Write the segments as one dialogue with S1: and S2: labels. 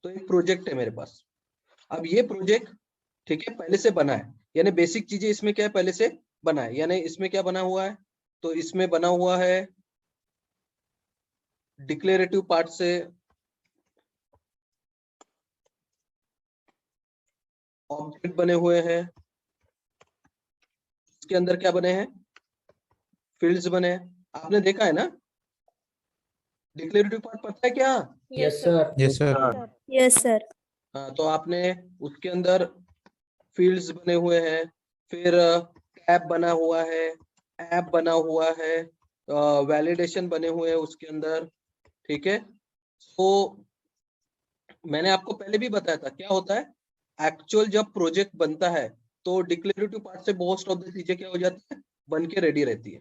S1: तो एक प्रोजेक्ट है मेरे पास। अब ये प्रोजेक्ट ठीक है पहले से बना है, यानी बेसिक चीजें इसमें क्या है पहले से बना है, यानी इसमें क्या बना हुआ है, तो इसमें बना हुआ है डिक्लेरेटिव पार्ट से ऑब्जेक्ट बने हुए हैं, इसके अंदर क्या बने हैं, फील्ड्स बने हैं। आपने देखा है ना डिक्लेरेटिव पार्ट, पता है क्या?
S2: Yes sir.
S3: Yes sir.
S4: Yes sir.
S1: हाँ, तो आपने उसके अंदर फील्ड्स बने हुए हैं, फिर टैब बना हुआ है, ऐप बना हुआ है, वैलिडेशन बने हुए हैं उसके अंदर, ठीक है। तो मैंने आपको पहले भी बताया था क्या होता है, एक्चुअल जब प्रोजेक्ट बनता है तो डिक्लेरेटिव पार्ट से मोस्ट ऑफ द चीजें क्या हो जाती है, बन के रेडी रहती है,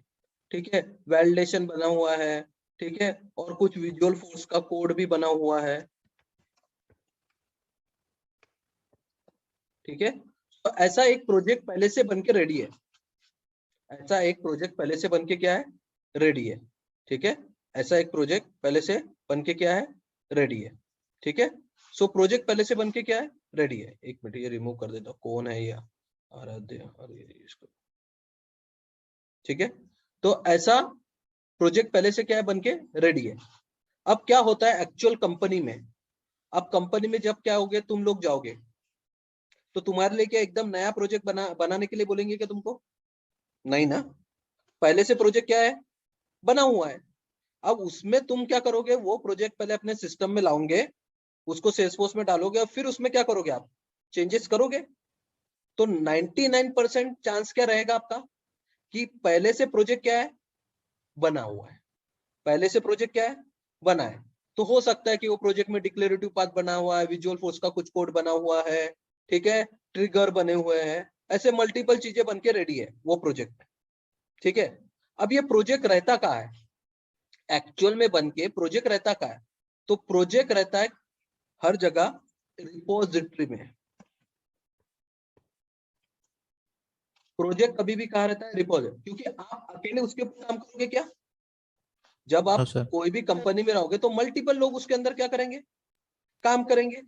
S1: ठीक है। वैलिडेशन बना हुआ है, ठीक है, और कुछ विजुअल फोर्स का कोड भी बना हुआ है, ठीक है। तो ऐसा एक प्रोजेक्ट पहले से बन के रेडी है, ऐसा एक प्रोजेक्ट पहले से बन के क्या है, रेडी है, ठीक है। ऐसा एक प्रोजेक्ट पहले से बन के क्या है, रेडी है, ठीक है। सो प्रोजेक्ट पहले से बन के क्या है, रेडी है। एक मिनट ये रिमूव कर देता हूँ, कौन है ये आराध्य, अरे इसको, ठीक है। तो ऐसा प्रोजेक्ट पहले से क्या है, बन के रेडी है। अब क्या होता है एक्चुअल कंपनी में, अब कंपनी में जब क्या होगे, तुम लोग जाओगे तो तुम्हारे लिए क्या एकदम नया प्रोजेक्ट बनाने के लिए बोलेंगे क्या तुमको, नहीं ना। पहले से प्रोजेक्ट क्या है, बना हुआ है। अब उसमें तुम क्या करोगे, वो प्रोजेक्ट पहले अपने सिस्टम में लाओगे, उसको सेल्सफोर्स में डालोगे और फिर उसमें क्या करोगे, आप चेंजेस करोगे। तो 99% चांस क्या रहेगा आपका कि पहले से प्रोजेक्ट क्या है, बना हुआ है, पहले से प्रोजेक्ट क्या है, बना है। तो हो सकता है कि वो प्रोजेक्ट में डिक्लेरेटिव पाथ बना हुआ है, विजुअल फोर्स का कुछ कोड बना हुआ है, ठीक है, ट्रिगर बने हुए हैं, ऐसे मल्टीपल चीजें बन के रेडी है वो प्रोजेक्ट, ठीक है। अब ये प्रोजेक्ट रहता कहाँ है, एक्चुअल में बन के प्रोजेक्ट रहता कहाँ है, तो प्रोजेक्ट रहता है हर जगह रिपोजिटरी में। प्रोजेक्ट कभी भी कहाँ रहता है, रिपोजिटरी, क्योंकि आप अकेले उसके ऊपर काम करोगे क्या, जब आप कोई भी कंपनी में रहोगे तो मल्टीपल लोग उसके अंदर क्या करेंगे, काम करेंगे,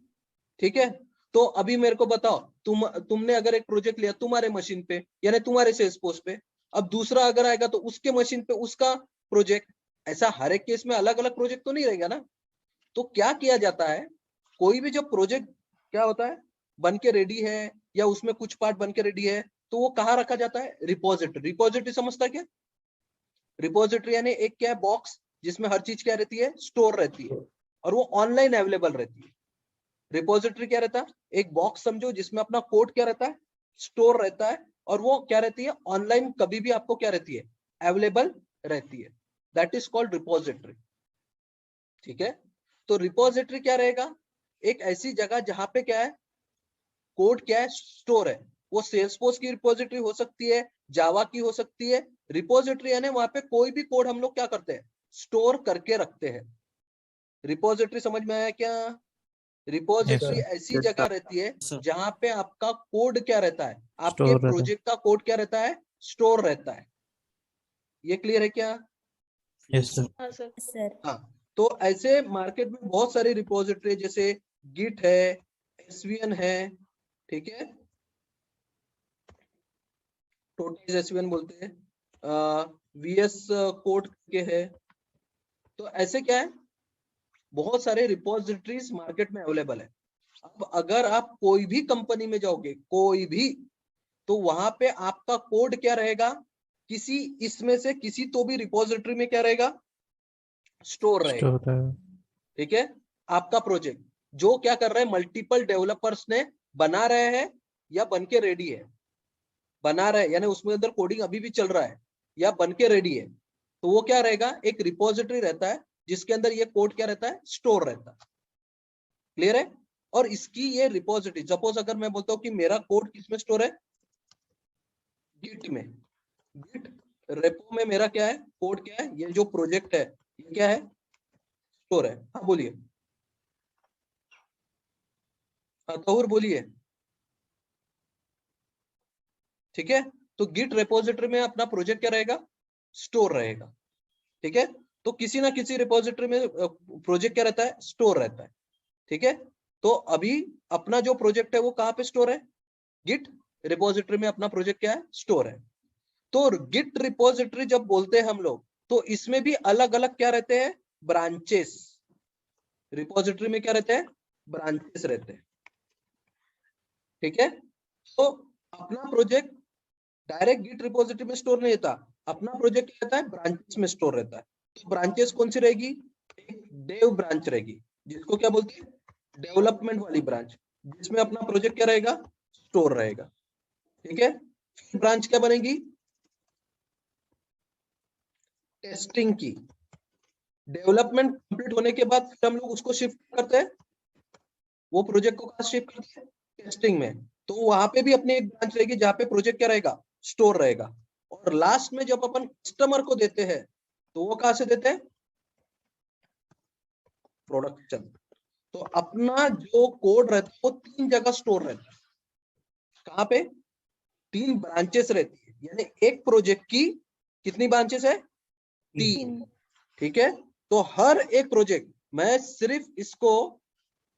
S1: ठीक है। तो अभी मेरे को बताओ, तुमने अगर एक प्रोजेक्ट लिया तुम्हारे मशीन पे यानी तुम्हारे सेल्स पोस्ट पे, अब दूसरा अगर आएगा तो उसके मशीन पे उसका प्रोजेक्ट, ऐसा हर एक केस में अलग अलग प्रोजेक्ट तो नहीं रहेगा ना। तो क्या किया जाता है, कोई भी जब प्रोजेक्ट क्या होता है, बन के रेडी है या उसमें कुछ पार्ट बन के रेडी है, तो वो कहाँ रखा जाता है, रिपोजिटरी। रिपोजिटरी समझता है क्या, रिपोजिटरी यानी एक क्या है, बॉक्स जिसमें हर चीज क्या रहती है, स्टोर रहती है, और वो ऑनलाइन अवेलेबल रहती है। रिपोजिटरी क्या रहता है, एक बॉक्स समझो जिसमें अपना कोड क्या रहता है, स्टोर रहता है, और वो क्या रहती है, ऑनलाइन कभी भी आपको क्या रहती है, अवेलेबल रहती है। दैट इज कॉल्ड रिपोजिटरी, ठीक है। तो रिपोजिटरी क्या रहेगा, एक ऐसी जगह जहां पे क्या है, कोड क्या है, स्टोर है। वो सेल्सफोर्स की रिपोजिटरी हो सकती है, जावा की हो सकती है। रिपोजिटरी यानी वहां पे कोई भी कोड हम लोग क्या करते हैं, स्टोर करके रखते हैं। रिपोजिटरी समझ में आया क्या, रिपोजिटरी ऐसी जगह रहती है जहां पे आपका कोड क्या रहता है, आपके प्रोजेक्ट का कोड क्या रहता है, स्टोर रहता है। ये क्लियर है क्या?
S3: Yes sir.
S4: हाँ सर।
S1: हाँ, तो ऐसे मार्केट में बहुत सारी रिपोजिटरी जैसे गिट है, एसवीएन है, ठीक है, टोटल एसवीएन बोलते हैं, वीएस कोड के है। तो ऐसे क्या है, बहुत सारे रिपोजिटरीज मार्केट में अवेलेबल है। अब अगर आप कोई भी कंपनी में जाओगे, कोई भी, तो वहां पे आपका कोड क्या रहेगा, किसी इसमें से किसी तो भी रिपोजिटरी में क्या रहेगा, स्टोर रहेगा, ठीक है। आपका प्रोजेक्ट जो क्या कर रहे हैं, मल्टीपल डेवलपर्स ने बना रहे हैं या बन के रेडी है, बना रहे यानी उसमें अंदर कोडिंग अभी भी चल रहा है या बन के रेडी है, तो वो क्या रहेगा, एक रिपोजिटरी रहता है जिसके अंदर ये कोड क्या रहता है, स्टोर रहता है। क्लियर है? और इसकी ये रिपोजिटरी, सपोज अगर मैं बोलता हूँ कि मेरा कोड किसमें स्टोर है, गिट में, गिट रेपो में मेरा क्या है, कोड क्या है, ये जो प्रोजेक्ट है ये क्या है, स्टोर है। हाँ बोलिए, हाँ तहुर बोलिए, ठीक है। तो गिट रेपोजिटरी में अपना प्रोजेक्ट क्या रहेगा, स्टोर रहेगा, ठीक है। तो किसी ना किसी रिपोजिटरी में प्रोजेक्ट क्या रहता है, स्टोर रहता है, ठीक है। तो अभी अपना जो प्रोजेक्ट है वो कहाँ पे स्टोर है? गिट रिपोजिटरी में अपना प्रोजेक्ट क्या है? स्टोर है। तो गिट रिपोजिटरी जब बोलते हैं हम लोग, तो इसमें भी अलग अलग क्या रहते हैं? ब्रांचेस। रिपोजिटरी में क्या रहते हैं? ब्रांचेस रहते हैं। ठीक है, तो अपना प्रोजेक्ट डायरेक्ट गिट रिपोजिटरी में स्टोर नहीं रहता, अपना प्रोजेक्ट क्या रहता है? ब्रांचेस में स्टोर रहता है। तो ब्रांचेस कौन सी रहेगी? एक डेव ब्रांच रहेगी, जिसको क्या बोलते हैं? डेवलपमेंट वाली ब्रांच, जिसमें अपना प्रोजेक्ट क्या रहेगा? स्टोर रहेगा। ठीक है, ब्रांच क्या बनेगी? टेस्टिंग की। डेवलपमेंट कंप्लीट होने के बाद फिर हम लोग उसको शिफ्ट करते हैं, वो प्रोजेक्ट को कहाँ शिफ्ट करते हैं? टेस्टिंग में। तो वहां पे भी अपनी एक ब्रांच रहेगी जहाँ पे प्रोजेक्ट क्या रहेगा? स्टोर रहेगा। और लास्ट में जब अपन कस्टमर को देते हैं, तो वो कहाँ से देते हैं? प्रोडक्शन। तो अपना जो कोड रहता है वो 3 जगह स्टोर रहता है। कहाँ पे? 3 ब्रांचेस रहती है, यानी एक प्रोजेक्ट की कितनी ब्रांचेस है? 3। ठीक है, तो हर एक प्रोजेक्ट, मैं सिर्फ इसको,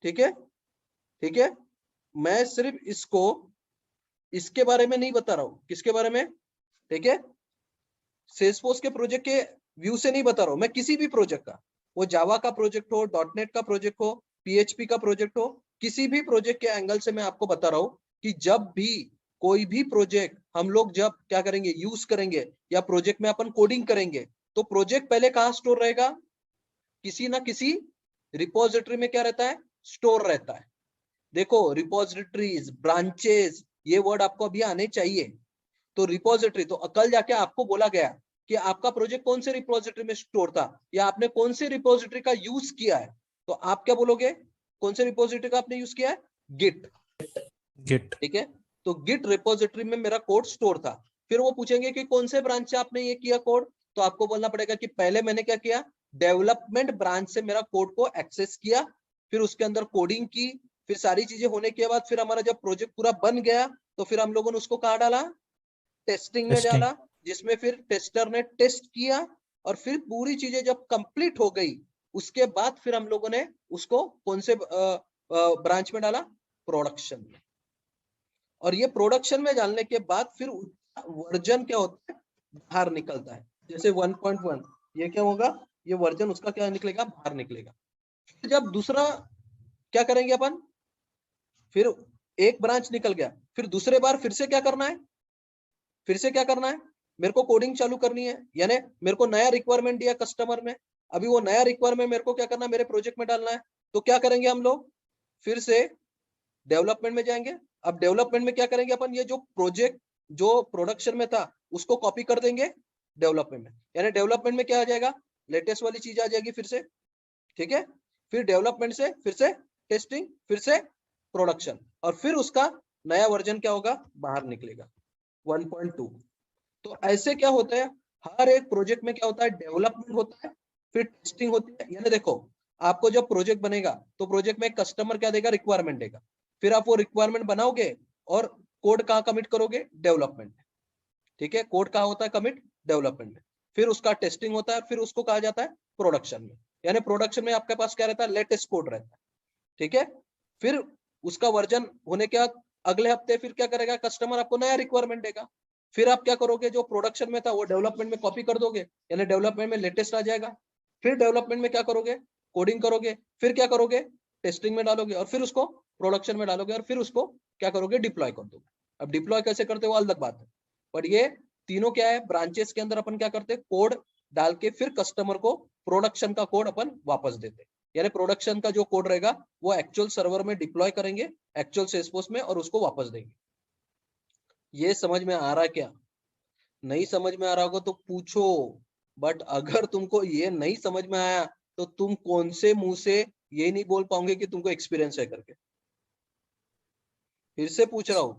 S1: ठीक है, ठीक है, मैं सिर्फ इसको इसके बारे में नहीं बता रहा हूं। किसके बारे में? ठीक है, सेल्सफोर्स के प्रोजेक्ट के व्यू से नहीं बता रहा हूं मैं, किसी भी प्रोजेक्ट का, वो जावा का प्रोजेक्ट हो, डॉटनेट का प्रोजेक्ट हो, पीएचपी का प्रोजेक्ट हो, किसी भी प्रोजेक्ट के एंगल से मैं आपको बता रहा हूं कि जब भी कोई भी प्रोजेक्ट हम लोग जब क्या करेंगे? यूज करेंगे, या प्रोजेक्ट में अपन कोडिंग करेंगे, तो प्रोजेक्ट पहले कहाँ स्टोर रहेगा? किसी ना किसी रिपोजिटरी में क्या रहता है? स्टोर रहता है। देखो, रिपोजिटरीज, ब्रांचेस, ये वर्ड आपको अभी आने चाहिए। तो रिपोजिटरी, तो कल जाके आपको बोला गया कि आपका प्रोजेक्ट कौन से रिपोजिटरी में स्टोर था, या आपने कौन से रिपोजिटरी का यूज किया है, तो आप क्या बोलोगे? कौन से रिपोजिटरी का आपने यूज किया है? गिट।
S3: गिट।
S1: ठीक है, तो गिट रिपोजिटरी में मेरा कोड स्टोर था। फिर वो पूछेंगे कि कौन से ब्रांच से आपने ये किया कोड, तो आपको बोलना पड़ेगा कि पहले मैंने क्या किया? डेवलपमेंट ब्रांच से मेरा कोड को एक्सेस किया, फिर उसके अंदर कोडिंग की, फिर सारी चीजें होने के बाद फिर हमारा जब प्रोजेक्ट पूरा बन गया, तो फिर हम लोगों ने उसको कहाँ डाला? टेस्टिंग में डाला, जिसमें फिर टेस्टर ने टेस्ट किया, और फिर पूरी चीजें जब कंप्लीट हो गई, उसके बाद फिर हम लोगों ने उसको कौन से ब्रांच में डाला? प्रोडक्शन में। और ये प्रोडक्शन में डालने के बाद फिर वर्जन क्या होता है? बाहर निकलता है। जैसे 1.1, ये क्या होगा? ये वर्जन उसका क्या निकलेगा? बाहर निकलेगा। फिर जब दूसरा क्या करेंगे अपन? फिर एक ब्रांच निकल गया, फिर दूसरे बार फिर से क्या करना है? फिर से क्या करना है? मेरे को कोडिंग चालू करनी है, यानी मेरे को नया रिक्वायरमेंट दिया कस्टमर में, अभी वो नया रिक्वायरमेंट मेरे को क्या करना है? मेरे प्रोजेक्ट में डालना है। तो क्या करेंगे हम लोग? फिर से डेवलपमेंट में जाएंगे। अब डेवलपमेंट में क्या करेंगे अपन? ये जो प्रोजेक्ट जो प्रोडक्शन में था उसको कॉपी कर देंगे डेवलपमेंट में, यानी डेवलपमेंट में क्या आ जाएगा? लेटेस्ट वाली चीज आ जाएगी फिर से। ठीक है, फिर डेवलपमेंट से फिर से टेस्टिंग, फिर से प्रोडक्शन, और फिर उसका नया वर्जन क्या होगा? बाहर निकलेगा, 1.2। तो ऐसे क्या होता है? हर एक प्रोजेक्ट में क्या होता है? डेवलपमेंट होता है, फिर टेस्टिंग होती है। यानी देखो, आपको जब प्रोजेक्ट बनेगा तो प्रोजेक्ट में कस्टमर क्या देगा? रिक्वायरमेंट देगा, फिर आप वो रिक्वायरमेंट बनाओगे और कोड कहाँ कमिट करोगे? डेवलपमेंट। ठीक है, कोड कहाँ होता है कमिट? डेवलपमेंट में। फिर उसका टेस्टिंग होता है, फिर उसको कहा जाता है प्रोडक्शन में। यानी प्रोडक्शन में आपके पास क्या रहता है? लेटेस्ट कोड रहता है। ठीक है, फिर उसका वर्जन होने के बाद अगले हफ्ते फिर क्या करेगा? कस्टमर आपको नया रिक्वायरमेंट देगा, फिर आप क्या करोगे? जो प्रोडक्शन में था वो डेवलपमेंट में कॉपी कर दोगे, यानी डेवलपमेंट में लेटेस्ट आ जाएगा। फिर डेवलपमेंट में क्या करोगे? कोडिंग करोगे, फिर क्या करोगे? टेस्टिंग में डालोगे, और फिर उसको प्रोडक्शन में डालोगे, और फिर उसको क्या करोगे? डिप्लॉय कर दोगे। अब डिप्लॉय कैसे करते हो अलग बात है, पर ये तीनों क्या है? ब्रांचेस के अंदर अपन क्या करते हैं? कोड डाल के फिर कस्टमर को प्रोडक्शन का कोड अपन वापस देते हैं। यानी प्रोडक्शन का जो कोड रहेगा वो एक्चुअल सर्वर में डिप्लॉय करेंगे, एक्चुअल सेल्सफोर्स में, और उसको वापस देंगे। ये समझ में आ रहा है क्या? नहीं समझ में आ रहा होगा तो पूछो, बट अगर तुमको ये नहीं समझ में आया तो तुम कौन से मुंह से ये नहीं बोल पाओगे कि तुमको एक्सपीरियंस है करके। फिर से पूछ रहा हूं,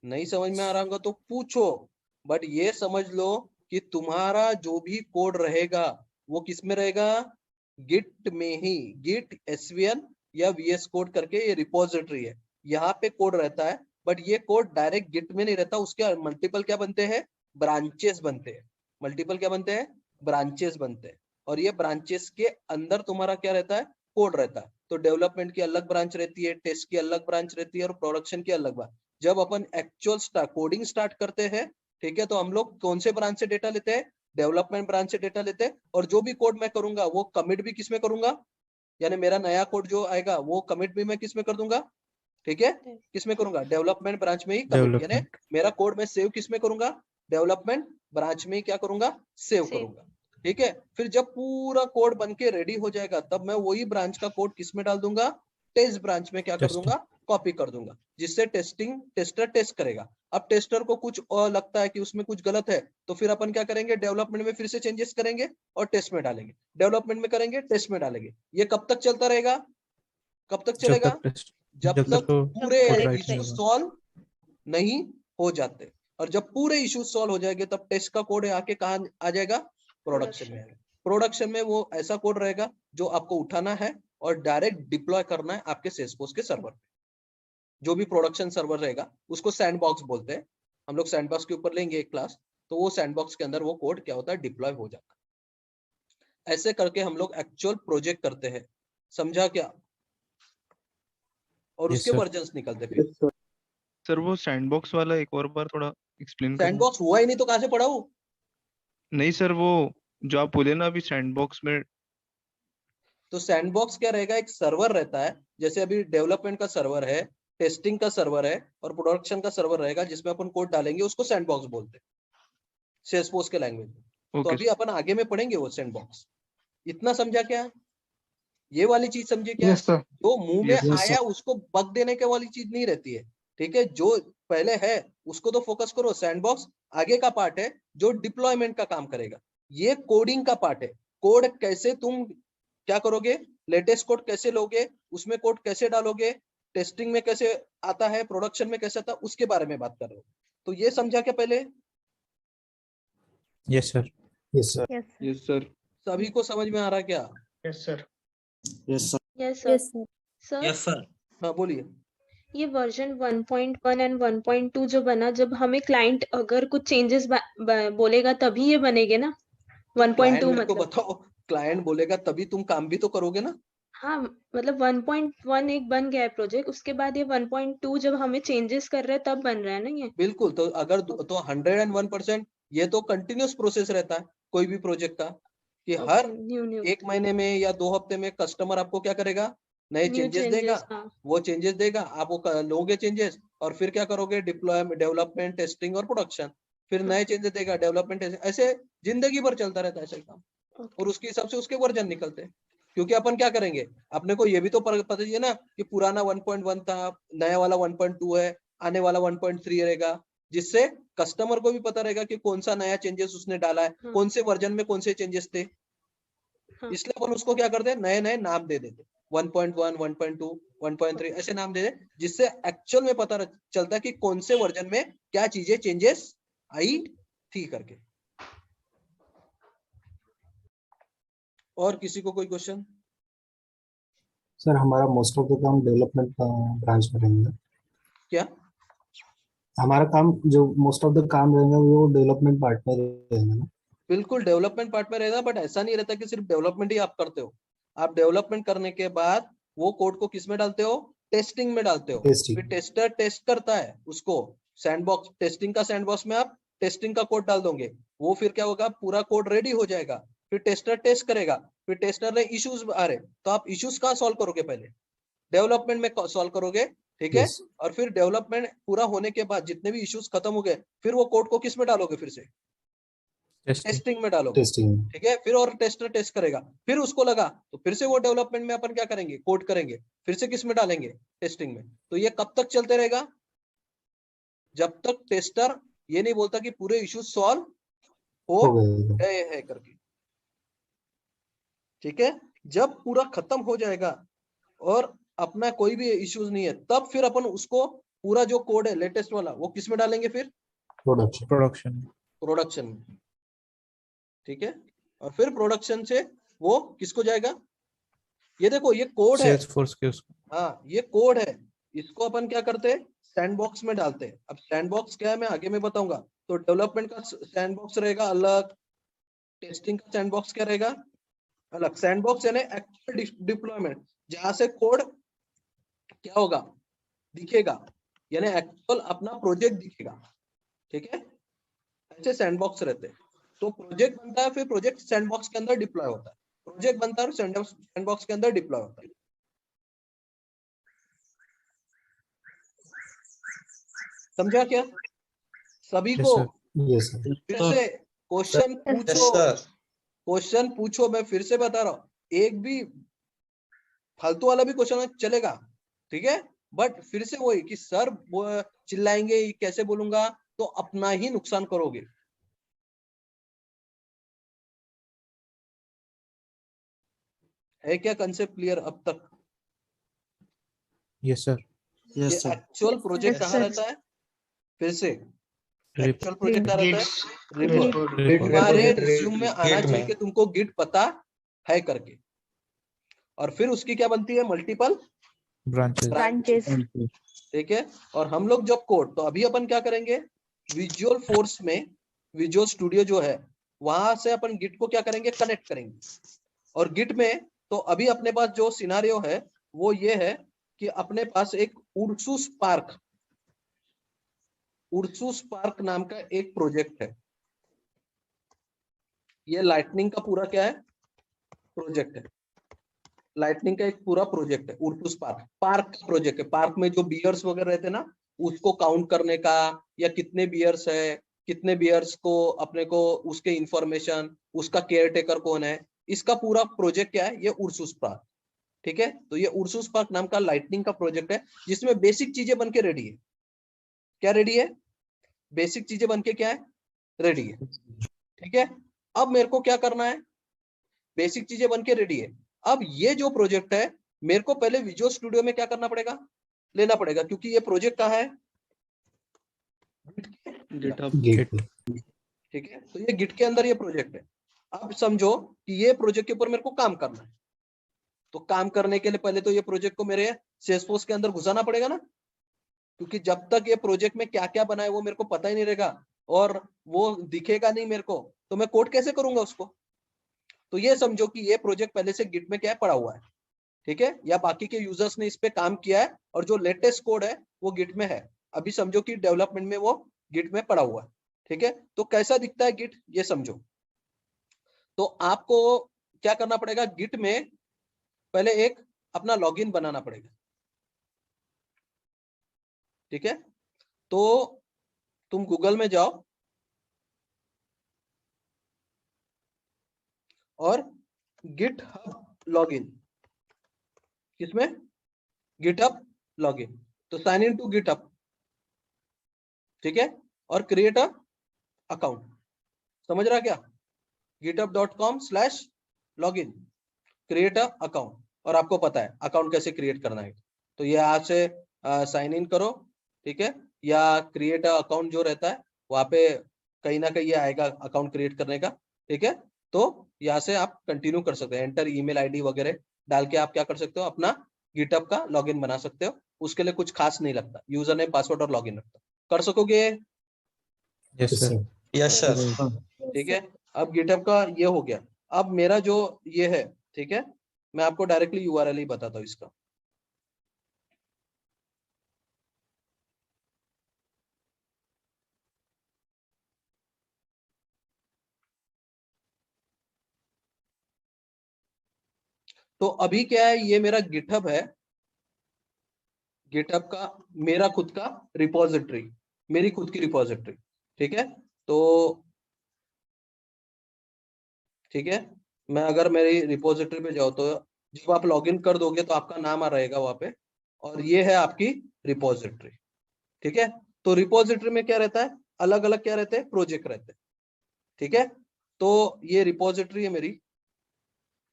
S1: नहीं समझ में आ रहा होगा तो पूछो, बट ये समझ लो कि तुम्हारा जो भी कोड रहेगा वो किस में रहेगा? गिट में ही। गिट एसवीएन या वीएस कोड करके ये रिपोजिटरी है, यहाँ पे कोड रहता है। बट ये कोड डायरेक्ट गिट में नहीं रहता, उसके मल्टीपल क्या बनते हैं? ब्रांचेस बनते हैं। मल्टीपल क्या बनते हैं? ब्रांचेस बनते हैं। और ये ब्रांचेस के अंदर तुम्हारा क्या रहता है? कोड रहता है। तो डेवलपमेंट की अलग ब्रांच रहती है, टेस्ट की अलग ब्रांच रहती है और प्रोडक्शन की अलग ब्रांच। जब अपन एक्चुअल कोडिंग स्टार्ट करते हैं, ठीक है, तो हम लोग कौन से ब्रांच से डेटा लेते हैं? डेवलपमेंट ब्रांच से डेटा लेते हैं। और जो भी कोड मैं करूंगा वो कमिट भी किसमें करूंगा, यानी मेरा नया कोड जो आएगा वो कमिट भी मैं किसमें कर दूंगा, ठीक है, किसमें करूंगा? डेवलपमेंट ब्रांच में ही कमिट, यानी मेरा कोड मैं सेव किसमें करूंगा? डेवलपमेंट ब्रांच में ही क्या करूंगा? सेव करूंगा, ठीक है। फिर जब पूरा कोड बन के रेडी हो जाएगा तब मैं वही ब्रांच का कोड किसमें डाल दूंगा? टेस्ट ब्रांच में क्या कर दूंगा? कॉपी कर दूंगा, जिससे टेस्टर टेस्ट करेगा। अब टेस्टर को कुछ और लगता है कि उसमें कुछ गलत है, तो फिर अपन क्या करेंगे? डेवलपमेंट में फिर से चेंजेस करेंगे और टेस्ट में डालेंगे, डेवलपमेंट में करेंगे, टेस्ट में डालेंगे। ये कब तक चलता रहेगा? कब तक चलेगा? जब तक पूरे इश्यू सॉल्व नहीं हो जाते। और जब पूरे इश्यू सॉल्व हो जाएंगे तब टेस्ट का कोड आके कहाँ आ जाएगा? प्रोडक्शन में आएगा। प्रोडक्शन में वो ऐसा कोड रहेगा जो आपको उठाना है और डायरेक्ट डिप्लॉय करना है आपके सेल्सफोर्स के सर्वर पे। जो भी प्रोडक्शन सर्वर रहेगा उसको सैंडबॉक्स बोलते हैं। हम लोग सैंडबॉक्स के ऊपर लेंगे एक क्लास, तो वो सैंडबॉक्स के अंदर वो कोड क्या होता है? डिप्लॉय हो जाता है। ऐसे करके हम लोग एक्चुअल प्रोजेक्ट करते हैं, समझा क्या? और उसके वर्जन्स निकलते फिर।
S2: सर वो सैंडबॉक्स वाला एक और बार थोड़ा एक्सप्लेन करना।
S1: सैंडबॉक्स हुआ ही नहीं तो कहां से पढ़ाऊं?
S2: नहीं सर, वो जो आप बोले ना अभी सैंडबॉक्स में।
S1: तो सैंडबॉक्स क्या रहेगा? एक सर्वर रहता है, जैसे अभी डेवलपमेंट का सर्वर है, टेस्टिंग का सर्वर है और प्रोडक्शन का सर्वर रहेगा जिसमें अपन कोड डालेंगे, उसको सैंडबॉक्स बोलते हैं सेल्सफोर्स के लैंग्वेज में। तो अभी अपन आगे में पढ़ेंगे वो सैंडबॉक्स। इतना समझा क्या? ये वाली चीज समझे क्या? जो मुंह में आया उसको बग देने के वाली चीज नहीं रहती है, ठीक है। जो पहले है उसको तो फोकस करो। सैंडबॉक्स आगे का पार्ट है जो डिप्लॉयमेंट का काम करेगा। ये कोडिंग का पार्ट है। कोड कैसे तुम क्या करोगे? लेटेस्ट कोड कैसे लोगे, उसमें कोड कैसे डालोगे, टेस्टिंग में कैसे आता है, प्रोडक्शन में कैसे आता है, उसके बारे में बात कर रहे हो। तो ये समझा क्या पहले?
S3: Yes sir.
S4: Yes sir.
S2: Yes sir.
S1: सभी को समझ में आ रहा क्या?
S4: Yes sir.
S5: Yes sir.
S6: Yes sir. Sir
S5: yes sir.
S1: हाँ बोलिए।
S6: ये वर्जन 1.1 एंड 1.2 जो बना, जब हमें क्लाइंट अगर कुछ चेंजेस बोलेगा तभी ये बनेंगे ना? 1.2
S1: मतलब
S6: मतलब
S1: बताओ, क्लाइंट बोलेगा तभी तुम काम भी तो करोगे ना?
S6: हाँ, मतलब 1.1 एक बन गया है प्रोजेक्ट, उसके बाद ये 1.2 जब हमें चेंजेस कर रहे हैं तब बन रहा है ना ये?
S1: बिल्कुल। तो अगर तो 101% ये तो कंटिन्यूस प्रोसेस रहता है कोई भी प्रोजेक्ट का, कि हर
S6: न्यू
S1: 1 महीने में या 2 हफ्ते में कस्टमर आपको क्या करेगा? नए चेंजेस देगा। वो चेंजेस देगा, आप वो लोगे चेंजेस और फिर क्या करोगे? डिप्लॉय, डेवलपमेंट, टेस्टिंग और प्रोडक्शन। फिर नए चेंजेस देगा, डेवलपमेंट, ऐसे जिंदगी भर चलता रहता है ऐसे काम। और उसके हिसाब से उसके वर्जन निकलते हैं। क्योंकि अपन क्या करेंगे, अपने को ये भी तो पता ही है ना कि पुराना 1.1 था, नया वाला 1.2 है, आने वाला 1.3 रहेगा, जिससे कस्टमर को भी पता रहेगा कि कौन सा नया चेंजेस उसने डाला है, कौन से वर्जन में कौन से चेंजेस थे। इसलिए अपन उसको क्या करते हैं? नए नए नाम दे देते, 1.1, 1.2, 1.3 ऐसे नाम दे दे, जिससे एक्चुअल में पता चलता है कि कौन से वर्जन में क्या चीजें चेंजेस आई थी करके। और किसी को कोई क्वेश्चन?
S4: सर हमारा मोस्ट ऑफ द काम डेवलपमेंट ब्रांच में रहेंगे।
S1: क्या?
S4: हमारा काम जो मोस्ट ऑफ द काम रहेगा वो डेवलपमेंट पार्ट में रहेगा ना?
S1: बिल्कुल डेवलपमेंट पार्ट में रहेगा, बट ऐसा नहीं रहता कि सिर्फ डेवलपमेंट ही आप करते हो। आप डेवलपमेंट करने के बाद वो कोड को किस में डालते हो? टेस्टिंग में डालते हो। फिर टेस्टर टेस्ट करता है उसको। सैंडबॉक्स, टेस्टिंग का सैंडबॉक्स में आप टेस्टिंग का कोड डाल दोगे, वो फिर क्या होगा? पूरा कोड रेडी हो जाएगा। फिर टेस्टर टेस्ट करेगा, फिर टेस्टर ने इश्यूज आ रहे तो आप इश्यूज कहाँ सॉल्व करोगे? पहले डेवलपमेंट में सॉल्व करोगे, ठीक है। और फिर डेवलपमेंट पूरा होने के बाद जितने भी इश्यूज खत्म हो गए, फिर वो कोड को किस में डालोगे? फिर से टेस्टिंग में डालोगे, ठीक है। फिर और टेस्टर टेस्ट करेगा, फिर उसको लगा तो फिर से वो डेवलपमेंट में अपन क्या करेंगे? कोड करेंगे, फिर से किस में डालेंगे? टेस्टिंग में। तो ये कब तक चलते रहेगा? जब तक टेस्टर ये नहीं बोलता कि पूरे इश्यूज सॉल्व हो गए हैं करके, ठीक है। जब पूरा खत्म हो जाएगा और अपना कोई भी इश्यूज नहीं है, तब फिर अपन उसको पूरा जो कोड है लेटेस्ट वाला वो किस में डालेंगे? फिर प्रोडक्शन में, ठीक है। और फिर प्रोडक्शन से वो किसको जाएगा? ये देखो ये कोड है,
S3: सेल्सफोर्स के उसको।
S1: हाँ ये कोड है, इसको अपन क्या करते हैं? सैंडबॉक्स में डालते हैं। अब सैंडबॉक्स क्या है मैं आगे में बताऊंगा। तो डेवलपमेंट का सैंडबॉक्स रहेगा अलग, टेस्टिंग का सैंडबॉक्स क्या रहेगा? अलग। सैंडबॉक्स यानी एक्चुअल डिप्लॉयमेंट, जहां से कोड क्या होगा, दिखेगा, यानी एक्चुअल अपना प्रोजेक्ट दिखेगा। ठीक है, ऐसे सैंडबॉक्स रहते हैं। तो प्रोजेक्ट बनता है, फिर प्रोजेक्ट सैंडबॉक्स के अंदर डिप्लॉय होता है। प्रोजेक्ट बनता है और सैंडबॉक्स के अंदर डिप्लॉय होता है। समझा क्या सभी
S3: Yes,
S1: को?
S3: sir.
S4: Yes sir.
S1: फिर से क्वेश्चन पूछो, क्वेश्चन पूछो, मैं फिर से बता रहा हूँ, एक भी फालतू वाला भी क्वेश्चन चलेगा, ठीक है, बट फिर से वही कि सर वो चिल्लाएंगे, कैसे बोलूंगा, तो अपना ही नुकसान करोगे। है क्या कंसेप्ट क्लियर अब तक?
S3: Yes, sir.
S1: ये एक्चुअल प्रोजेक्ट कहाँ रहता है? फिर से एक्चुअल प्रोजेक्ट कहाँ रहता है? रिपोर्ट। तुम्हारे रिज्यूम में आना चाहिए कि तुमको गिट पता है करके, और फिर उसकी क्या बनती है? Multiple
S3: Branches.
S1: ठीक है। और हम लोग जब कोड, तो अभी अपन क्या करेंगे, विजुअल फोर्स में, विजुअल स्टूडियो जो है वहां से अपन गिट को क्या करेंगे, कनेक्ट करेंगे। और गिट में तो अभी अपने पास जो सिनारियो है वो ये है कि अपने पास एक उर्सुस पार्क नाम का एक प्रोजेक्ट है। ये लाइटनिंग का पूरा क्या है, प्रोजेक्ट है। लाइटनिंग का एक पूरा प्रोजेक्ट है, उर्सुस पार्क का प्रोजेक्ट है। पार्क में जो बियर्स वगैरह रहते हैं ना, उसको काउंट करने का, या कितने बियर्स है, कितने बियर्स को अपने को उसके इंफॉर्मेशन, उसका केयर टेकर कौन है, इसका पूरा प्रोजेक्ट क्या है, ये उर्सुस पार्क। ठीक है, तो ये उर्सुस पार्क नाम का लाइटनिंग का प्रोजेक्ट है, जिसमें बेसिक चीजें बनके रेडी है। क्या रेडी है? बेसिक चीजें बनके क्या है, रेडी है। ठीक है, अब मेरे को क्या करना है, बेसिक चीजें बनके रेडी है। अब ये जो प्रोजेक्ट है, मेरे को पहले विजुअल स्टूडियो में क्या करना पड़ेगा, लेना पड़ेगा, क्योंकि ये प्रोजेक्ट कहाँ है,
S4: गिट।
S1: ठीक है, तो ये गिट के अंदर ये प्रोजेक्ट है। अब समझो कि ये प्रोजेक्ट के ऊपर मेरे को काम करना है, तो काम करने के लिए पहले तो ये प्रोजेक्ट को मेरे सेल्सफोर्स के अंदर घुसाना पड़ेगा ना, क्योंकि जब तक ये प्रोजेक्ट में क्या क्या बना है वो मेरे को पता ही नहीं रहेगा, और वो दिखेगा नहीं मेरे को, तो मैं कोड कैसे करूंगा उसको? तो ये समझो कि ये प्रोजेक्ट पहले से गिट में क्या है, पड़ा हुआ है। ठीक है, या बाकी के यूजर्स ने इस पे काम किया है, और जो लेटेस्ट कोड है वो गिट में है। अभी समझो कि डेवलपमेंट में वो गिट में पड़ा हुआ है। ठीक है, तो कैसा दिखता है गिट, ये समझो। तो आपको क्या करना पड़ेगा, गिट में पहले एक अपना लॉगिन बनाना पड़ेगा। ठीक है, तो तुम गूगल में जाओ और गिटहब लॉगिन, किसमें, गिटहब लॉगिन, तो साइन इन टू गिटहब। ठीक है, और क्रिएट अ अकाउंट। समझ रहा क्या, github.com/login, क्रिएट अ अकाउंट। और आपको पता है अकाउंट कैसे क्रिएट करना है, तो ये यहाँ से साइन इन करो। ठीक है, या क्रिएट अ अकाउंट जो रहता है वहां पे कहीं ना कहीं ये आएगा अकाउंट क्रिएट करने का। ठीक है, तो यहाँ से आप कंटिन्यू कर सकते हैं, एंटर ईमेल आईडी वगैरह डाल के आप क्या कर सकते हो, अपना गिटहब का लॉगिन बना सकते हो। उसके लिए कुछ खास नहीं लगता, यूजर नेम, पासवर्ड और लॉगिन रखता, कर सकोगे?
S3: Yes, sir.
S5: Yes sir.
S1: ठीक है, अब गिटहब का ये हो गया। अब मेरा जो ये है, ठीक है, मैं आपको डायरेक्टली यूआरएल ही बताता हूँ इसका। तो अभी क्या है, ये मेरा गिटहब है, गिटहब का मेरा खुद का रिपोजिटरी, मेरी खुद की रिपोजिटरी। ठीक है, तो ठीक है, मैं अगर मेरी रिपोजिटरी पे जाऊँ, तो जब आप लॉगिन कर दोगे तो आपका नाम आ रहेगा वहां पे, और ये है आपकी रिपोजिटरी। ठीक है, तो रिपोजिटरी में क्या रहता है, अलग अलग क्या रहते हैं, प्रोजेक्ट रहते हैं। ठीक है, तो ये रिपोजिटरी है मेरी।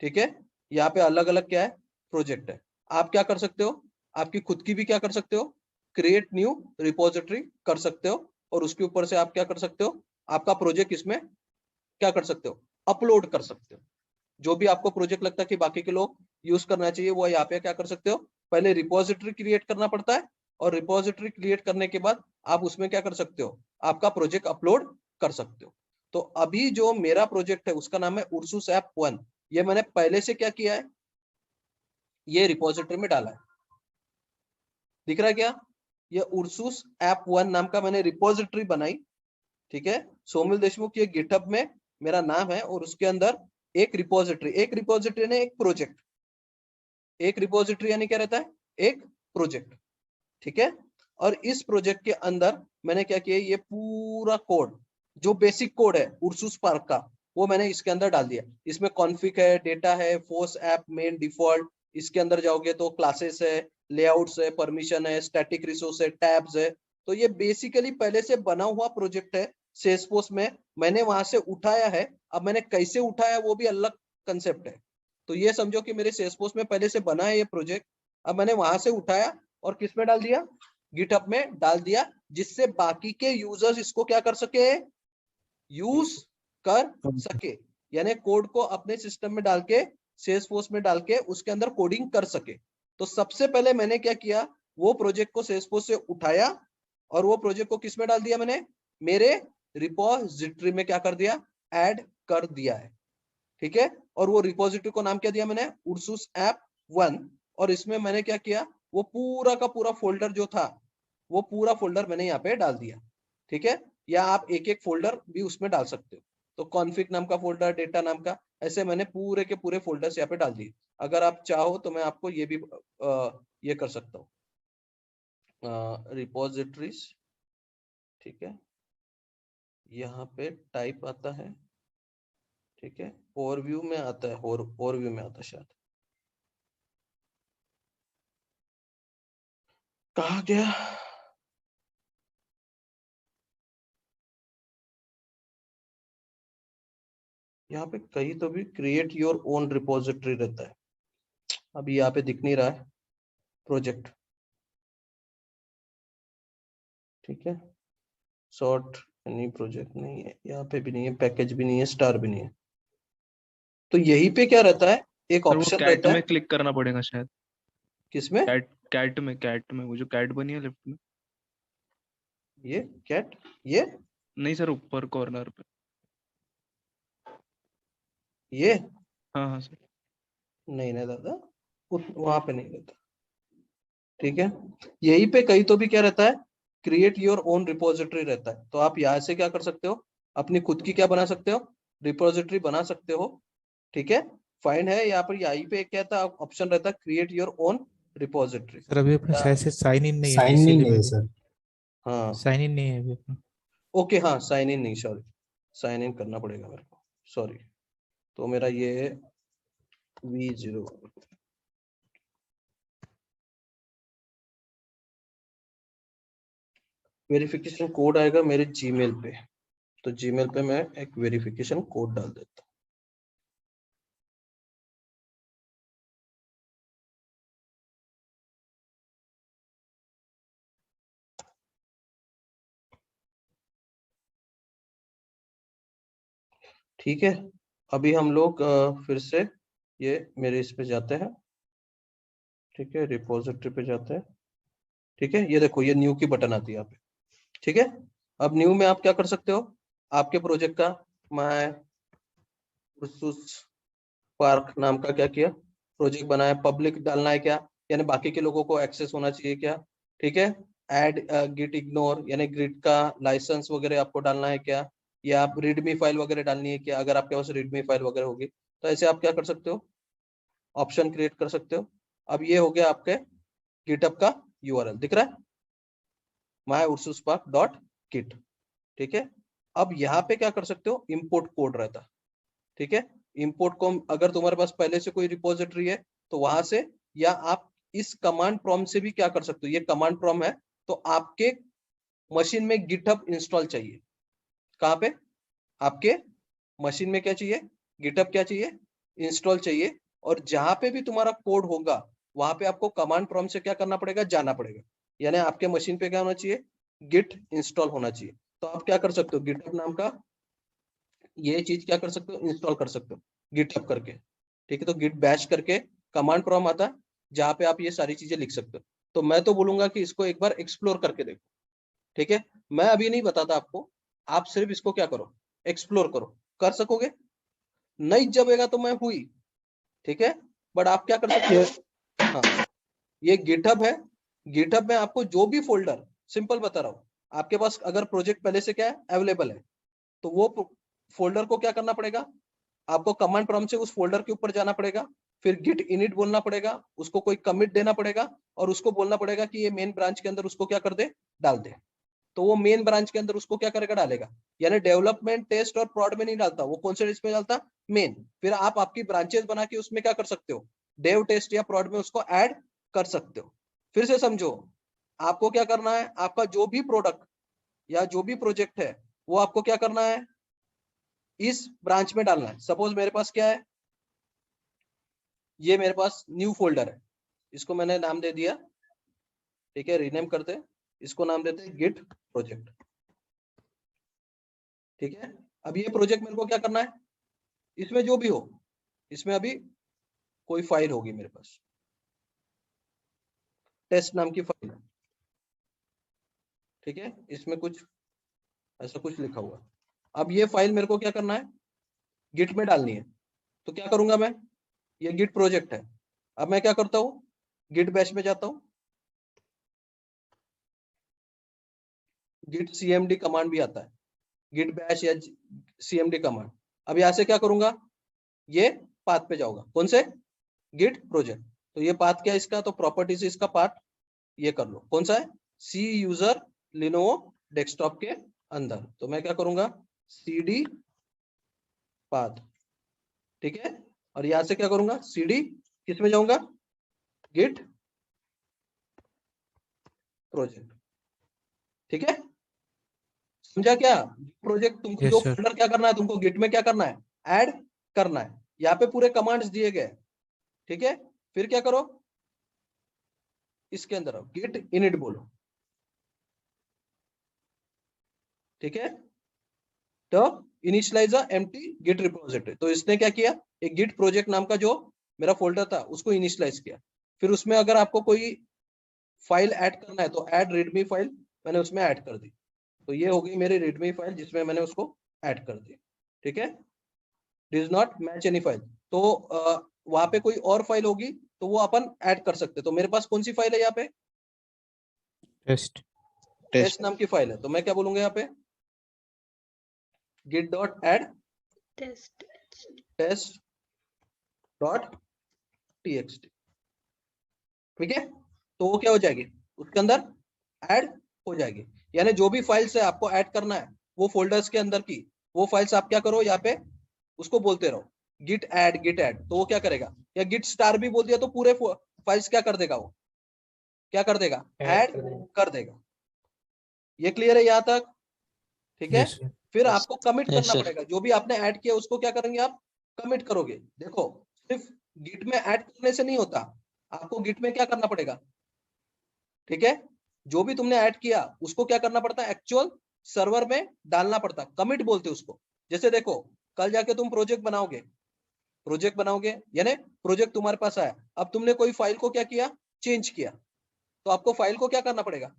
S1: ठीक है, यहाँ पे अलग अलग क्या है, प्रोजेक्ट है। आप क्या कर सकते हो, आपकी खुद की भी क्या कर सकते हो, क्रिएट न्यू रिपोजिटरी कर सकते हो, और उसके ऊपर से आप क्या कर सकते हो, आपका प्रोजेक्ट इसमें क्या कर सकते हो, अपलोड कर सकते हो। जो भी आपको प्रोजेक्ट लगता है कि बाकी के लोग यूज करना चाहिए, वो यहाँ पे क्या कर सकते हो, पहले रिपोजिटरी क्रिएट करना पड़ता है, और रिपोजिटरी क्रिएट करने के बाद आप उसमें क्या कर सकते हो, आपका प्रोजेक्ट अपलोड कर सकते हो। तो अभी जो मेरा प्रोजेक्ट है उसका नाम है उर्सुस ऐप 1, ये मैंने पहले से क्या किया है, ये रिपोजिटरी में डाला है, दिख रहा है क्या? ये उर्सूस ऐप 1 नाम का मैंने रिपोजिटरी बनाई, ठीक है। सोमिल देशमुख ये गिटहब में मेरा नाम है और उसके अंदर एक रिपोजिटरी ने एक प्रोजेक्ट, एक रिपोजिटरी यानी क्या रहता है, एक प्रोजेक्ट, ठीक है। और इस प्रोजेक्ट के अंदर मैंने क्या किया, ये पूरा कोड जो बेसिक कोड है उर्सूस स्पार्क का, वो मैंने इसके अंदर डाल दिया। इसमें कॉन्फ़िग है, डेटा है, फोर्स ऐप मेन डिफॉल्ट, इसके अंदर जाओगे तो क्लासेस है, लेआउट्स है, परमिशन है, स्टैटिक रिसोर्स है, टैब्स है। तो ये बेसिकली पहले से बना हुआ प्रोजेक्ट है सेल्सफोर्स में, मैंने वहां से उठाया है। अब मैंने कैसे उठाया वो भी अलग कंसेप्ट है। तो ये समझो कि मेरे सेल्सफोर्स में पहले से बना है ये प्रोजेक्ट, अब मैंने वहां से उठाया और किस में डाल दिया, गिटहब में डाल दिया, जिससे बाकी के यूजर्स इसको क्या कर सके, यूज कर सके, यानी कोड को अपने सिस्टम में डाल के, सेल्सफोर्स में डाल के उसके अंदर कोडिंग कर सके। तो सबसे पहले मैंने क्या किया, वो प्रोजेक्ट को सेल्सफोर्स से उठाया और वो प्रोजेक्ट को किस में डाल दिया, मैंने मेरे रिपोजिटरी में क्या कर दिया, ऐड कर दिया है, ठीक है। और वो रिपोजिटरी को नाम क्या दिया मैंने, उर्सूस ऐप 1। और इसमें मैंने क्या किया, वो पूरा का पूरा फोल्डर जो था, वो पूरा फोल्डर मैंने यहाँ पे डाल दिया, ठीक है। या आप एक एक फोल्डर भी उसमें डाल सकते हो। तो कॉन्फ़िग नाम का फोल्डर, डेटा नाम का, ऐसे मैंने पूरे के पूरे फोल्डर्स यहाँ पे डाल दिए। अगर आप चाहो तो मैं आपको ये भी ये कर सकता हूँ, रिपोजिटरीज, ठीक है। यहाँ पे टाइप आता है, ठीक है, ओवरव्यू में आता है, ओवरव्यू में आता है शायद, कहा गया, यहाँ पे कहीं तो भी क्रिएट योर ओन रिपोजिटरी रहता है, अभी यहाँ पे दिख नहीं रहा है प्रोजेक्ट, ठीक है। शॉर्ट नहीं, प्रोजेक्ट नहीं है यहाँ पे, भी नहीं है, पैकेज भी नहीं है, स्टार भी नहीं है। तो यही पे क्या रहता है, एक ऑप्शन रहता है,
S2: में क्लिक करना पड़ेगा शायद।
S1: किसमें,
S2: कैट में वो जो कैट बनी है लेफ्ट में,
S1: ये कैट, ये
S2: नहीं सर, ऊपर कॉर्नर पे,
S1: ये
S2: हाँ हाँ सर।
S1: नहीं ना दादा, वहां पे नहीं रहता, ठीक है। यही पे कहीं तो भी क्या रहता है, क्रिएट योर ओन रिपोजिटरी रहता है। तो आप यहाँ से क्या कर सकते हो, अपनी खुद की क्या बना सकते हो, रिपोजिटरी बना सकते हो, ठीक है। फाइंड है यहाँ पर, यहीं पे क्या था ऑप्शन रहता है, create your own repository.
S3: Sir अभी अपना शायद से साइन इन नहीं है,
S4: साइन इन
S3: इसीलिए
S4: नहीं है
S3: मैं
S4: सर।
S1: हाँ
S3: साइन इन नहीं है अभी अपना।
S1: ओके, हाँ साइन इन नहीं, सॉरी, साइन इन करना पड़ेगा मेरे को, सॉरी। तो मेरा ये V0 वेरिफिकेशन कोड आएगा मेरे जीमेल पे, तो जीमेल पे मैं एक वेरिफिकेशन कोड डाल देता हूँ। ठीक है, अभी हम लोग फिर से ये मेरे इस पे जाते हैं, ठीक है, रिपोजिटरी पे जाते हैं, ठीक है। ये देखो, ये न्यू की बटन आती है यहाँ पे, ठीक है। अब न्यू में आप क्या कर सकते हो, आपके प्रोजेक्ट का मैं उर्सूस पार्क नाम का क्या किया, प्रोजेक्ट बनाया, पब्लिक डालना है क्या, यानी बाकी के लोगों को एक्सेस होना चाहिए क्या, ठीक है। ऐड गिट इग्नोर, यानी गिट का लाइसेंस वगैरह आपको डालना है क्या, या आप रीडमी फाइल वगैरह डालनी है क्या, अगर आपके पास रीडमी फाइल वगैरह होगी तो ऐसे आप क्या कर सकते हो, ऑप्शन क्रिएट कर सकते हो। अब ये हो गया आपके गिटहब का यूआरएल, दिख रहा है, myursuspark.git, ठीक है। अब यहाँ पे क्या कर सकते हो, इंपोर्ट कोड रहता है, ठीक है। इंपोर्ट को अगर तुम्हारे पास पहले से कोई रिपोजिटरी है तो वहां से, या आप इस कमांड प्रॉम्प्ट से भी क्या कर सकते हो, ये कमांड प्रॉम्प्ट है, तो आपके मशीन में गिटहब इंस्टॉल चाहिए, कहाँ पे, आपके मशीन में क्या चाहिए, गिटहब क्या चाहिए, इंस्टॉल चाहिए। और जहां पे भी तुम्हारा कोड होगा वहां पे आपको कमांड प्रॉम्प्ट से क्या करना पड़ेगा, जाना पड़ेगा, यानी आपके मशीन पे क्या होना चाहिए, गिट इंस्टॉल होना चाहिए। तो आप क्या कर सकते हो, गिटहब नाम का ये चीज क्या कर सकते हो, इंस्टॉल कर सकते हो गिटहब करके, ठीक है। तो गिट बैश करके कमांड प्रॉम्प्ट आता है जहाँ पे आप ये सारी चीजें लिख सकते हो। तो मैं तो बोलूंगा कि इसको एक बार एक्सप्लोर करके देखो, ठीक है। मैं अभी नहीं बताता आपको, आप सिर्फ इसको क्या करो, एक्सप्लोर करो, कर सकोगे, नहीं जमेगा तो मैं हुई ठीक है, बट आप क्या कर सकते हो, हाँ ये गिटहब है, गिटहब में आपको जो भी फोल्डर, सिंपल बता रहा हूँ, आपके पास अगर प्रोजेक्ट पहले से क्या है अवेलेबल है, तो वो फोल्डर को क्या करना पड़ेगा, आपको कमांड प्रॉम्प्ट से उस फोल्डर के ऊपर जाना पड़ेगा, फिर गिट इनिट बोलना पड़ेगा, उसको कोई कमिट देना पड़ेगा, और उसको बोलना पड़ेगा कि ये मेन ब्रांच के अंदर उसको क्या कर दे, डाल दे। तो वो मेन ब्रांच के अंदर उसको क्या करेगा, डालेगा। यानी डेवलपमेंट, टेस्ट और प्रोड में नहीं डालता, वो कौन से इसमें डालता, मेन। फिर आप आपकी ब्रांचेस बना के उसमें क्या कर सकते हो, डेव, टेस्ट या प्रोड में उसको ऐड कर सकते हो। फिर से समझो, आपको क्या करना है, आपका जो भी प्रोडक्ट या जो भी प्रोजेक्ट है वो आपको क्या करना है, इस ब्रांच में डालना है। सपोज मेरे पास क्या है, ये मेरे पास न्यू फोल्डर है, इसको मैंने नाम दे दिया, ठीक है, रीनेम करते, इसको नाम देते हैं गिट प्रोजेक्ट। ठीक है, अब ये प्रोजेक्ट मेरे को क्या करना है, इसमें जो भी हो, इसमें अभी कोई फाइल होगी मेरे पास, टेस्ट नाम की फाइल है, ठीक है, इसमें कुछ ऐसा कुछ लिखा हुआ। अब ये फाइल मेरे को क्या करना है, गिट में डालनी है। तो क्या करूंगा मैं, ये गिट प्रोजेक्ट है, अब मैं क्या करता हूँ, गिट बैश में जाता हूँ, गिट cmd कमांड भी आता है, गिट बैश या cmd कमांड। अब यहां से क्या करूंगा, ये पाथ पे जाऊंगा, कौन से, गिट प्रोजेक्ट। तो ये पाथ क्या है इसका, तो प्रॉपर्टीज इसका पाथ ये कर लो, कौन सा है, सी यूजर लिनोवो डेस्कटॉप के अंदर। तो मैं क्या करूंगा, cd पाथ, ठीक है, और यहां से क्या करूंगा, cd किस में जाऊंगा, गिट प्रोजेक्ट। ठीक है, समझा क्या, प्रोजेक्ट तुमको
S3: Yes,
S1: जो
S3: sir.
S1: फोल्डर क्या करना है, तुमको गिट में क्या करना है, ऐड करना है। यहाँ पे पूरे कमांड्स दिए गए, ठीक है। फिर क्या करो, इसके अंदर गिट इनिट बोलो, ठीक है, तो इनिशियलाइज एम्प्टी गिट रिपोजिटरी। तो इसने क्या किया, एक गिट प्रोजेक्ट नाम का जो मेरा फोल्डर था उसको इनिशियलाइज किया। फिर उसमें अगर आपको कोई फाइल ऐड करना है तो ऐड रीडमी फाइल मैंने उसमें ऐड कर दी। तो ये हो गई मेरी रीडमी फाइल जिसमें मैंने उसको ऐड कर दी, ठीक है। डिज नॉट मैच एनी फाइल, तो वहां पे कोई और फाइल होगी तो वो अपन ऐड कर सकते। तो मेरे पास कौन सी फाइल है यहाँ पे,
S3: Test.
S1: टेस्ट नाम की फाइल है। तो मैं क्या बोलूंगा यहाँ पे, git dot add
S6: test
S1: test dot txt, ठीक है। तो वो क्या हो जाएगी, उसके अंदर ऐड हो जाएगी। यानी जो भी फाइल्स है आपको ऐड करना है वो फोल्डर्स के अंदर की, वो फाइल्स आप क्या करो, यहाँ पे उसको बोलते रहो गिट ऐड गिट ऐड। तो वो क्या करेगा, या गिट स्टार भी बोल दिया तो पूरे फाइल्स क्या कर देगा, वो क्या कर देगा, ऐड कर देगा। ये क्लियर है यहाँ तक, ठीक है।
S3: Yes, sir.
S1: फिर आपको कमिट
S5: Yes,
S1: करना
S5: sir.
S1: पड़ेगा, जो भी आपने ऐड किया उसको क्या करेंगे आप, कमिट करोगे। देखो सिर्फ गिट में ऐड करने से नहीं होता, आपको गिट में क्या करना पड़ेगा, ठीक है, जो भी तुमने ऐड किया उसको क्या करना पड़ता है, एक्चुअल सर्वर में डालना पड़ता, कमिट बोलते उसको। जैसे देखो कल जाके तुम प्रोजेक्ट बनाओगे यानी प्रोजेक्ट तुम्हारे पास आया, अब तुमने कोई फाइल को क्या किया, चेंज किया, तो आपको फाइल को क्या करना पड़ेगा,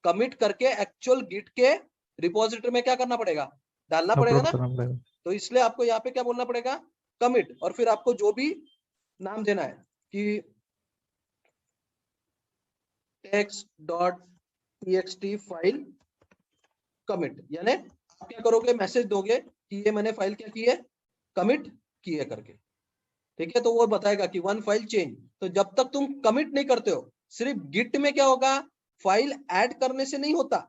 S1: कमिट करके एक्चुअल गिट के रिपोजिटरी में क्या करना पड़ेगा, डालना पड़ेगा
S3: Upload
S1: ना।
S3: करना पड़ेगा.
S1: तो इसलिए आपको यहाँ पे क्या बोलना पड़ेगा, कमिट, और फिर आपको जो भी नाम देना है कि text.txt फाइल कमिट, यानी आप क्या करोगे, मैसेज दोगे कि ये मैंने फाइल क्या की है, कमिट की है करके, ठीक है। तो वो बताएगा कि वन फाइल चेंज। तो जब तक तुम कमिट नहीं करते हो, सिर्फ गिट में क्या होगा, फाइल ऐड करने से नहीं होता,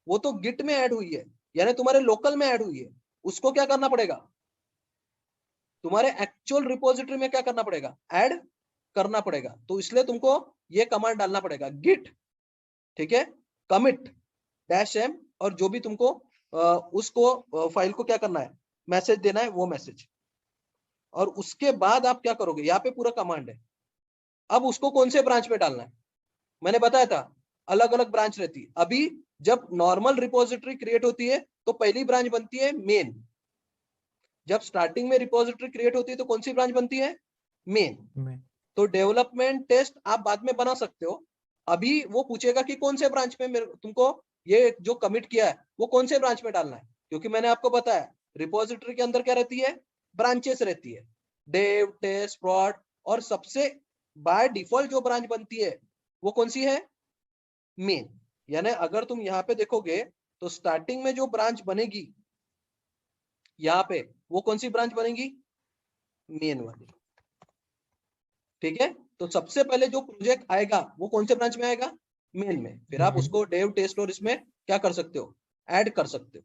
S1: वो तो गिट में ऐड हुई है, यानी तुम्हारे लोकल में ऐड हुई है, उसको क्या करना पड़ेगा, तुम्हारे एक्चुअल रिपोजिटरी में क्या करना पड़ेगा, ऐड करना पड़ेगा। तो इसलिए तुमको ये कमांड डालना पड़ेगा गिट, ठीक है, कमिट -m, और जो भी तुमको उसको फाइल को क्या करना है, मैसेज देना है, वो मैसेज। और उसके बाद आप क्या करोगे, यहाँ पे पूरा कमांड है। अब उसको कौन से ब्रांच में डालना है, मैंने बताया था अलग अलग ब्रांच रहती है। अभी जब नॉर्मल रिपोजिटरी क्रिएट होती है तो पहली ब्रांच बनती है मेन। जब स्टार्टिंग में रिपोजिटरी क्रिएट होती है तो कौन सी ब्रांच बनती है, मेन। तो डेवलपमेंट टेस्ट आप बाद में बना सकते हो, अभी वो पूछेगा कि कौन से ब्रांच में तुमको ये जो कमिट किया है वो कौन से ब्रांच में डालना है, क्योंकि मैंने आपको बताया रिपोजिटरी के अंदर क्या रहती है, ब्रांचेस रहती है। डेव, टेस्ट, प्रॉड, और सबसे बाय डिफॉल्ट जो ब्रांच बनती है वो कौन सी है? मेन। यानी अगर तुम यहाँ पे देखोगे तो स्टार्टिंग में जो ब्रांच बनेगी यहाँ पे, वो कौन सी ब्रांच बनेगी? मेन वाली। ठीक है, तो सबसे पहले जो प्रोजेक्ट आएगा वो कौन से ब्रांच में आएगा? मेन में। फिर आप उसको डेव, टेस्ट और इसमें क्या कर सकते हो? ऐड कर सकते हो।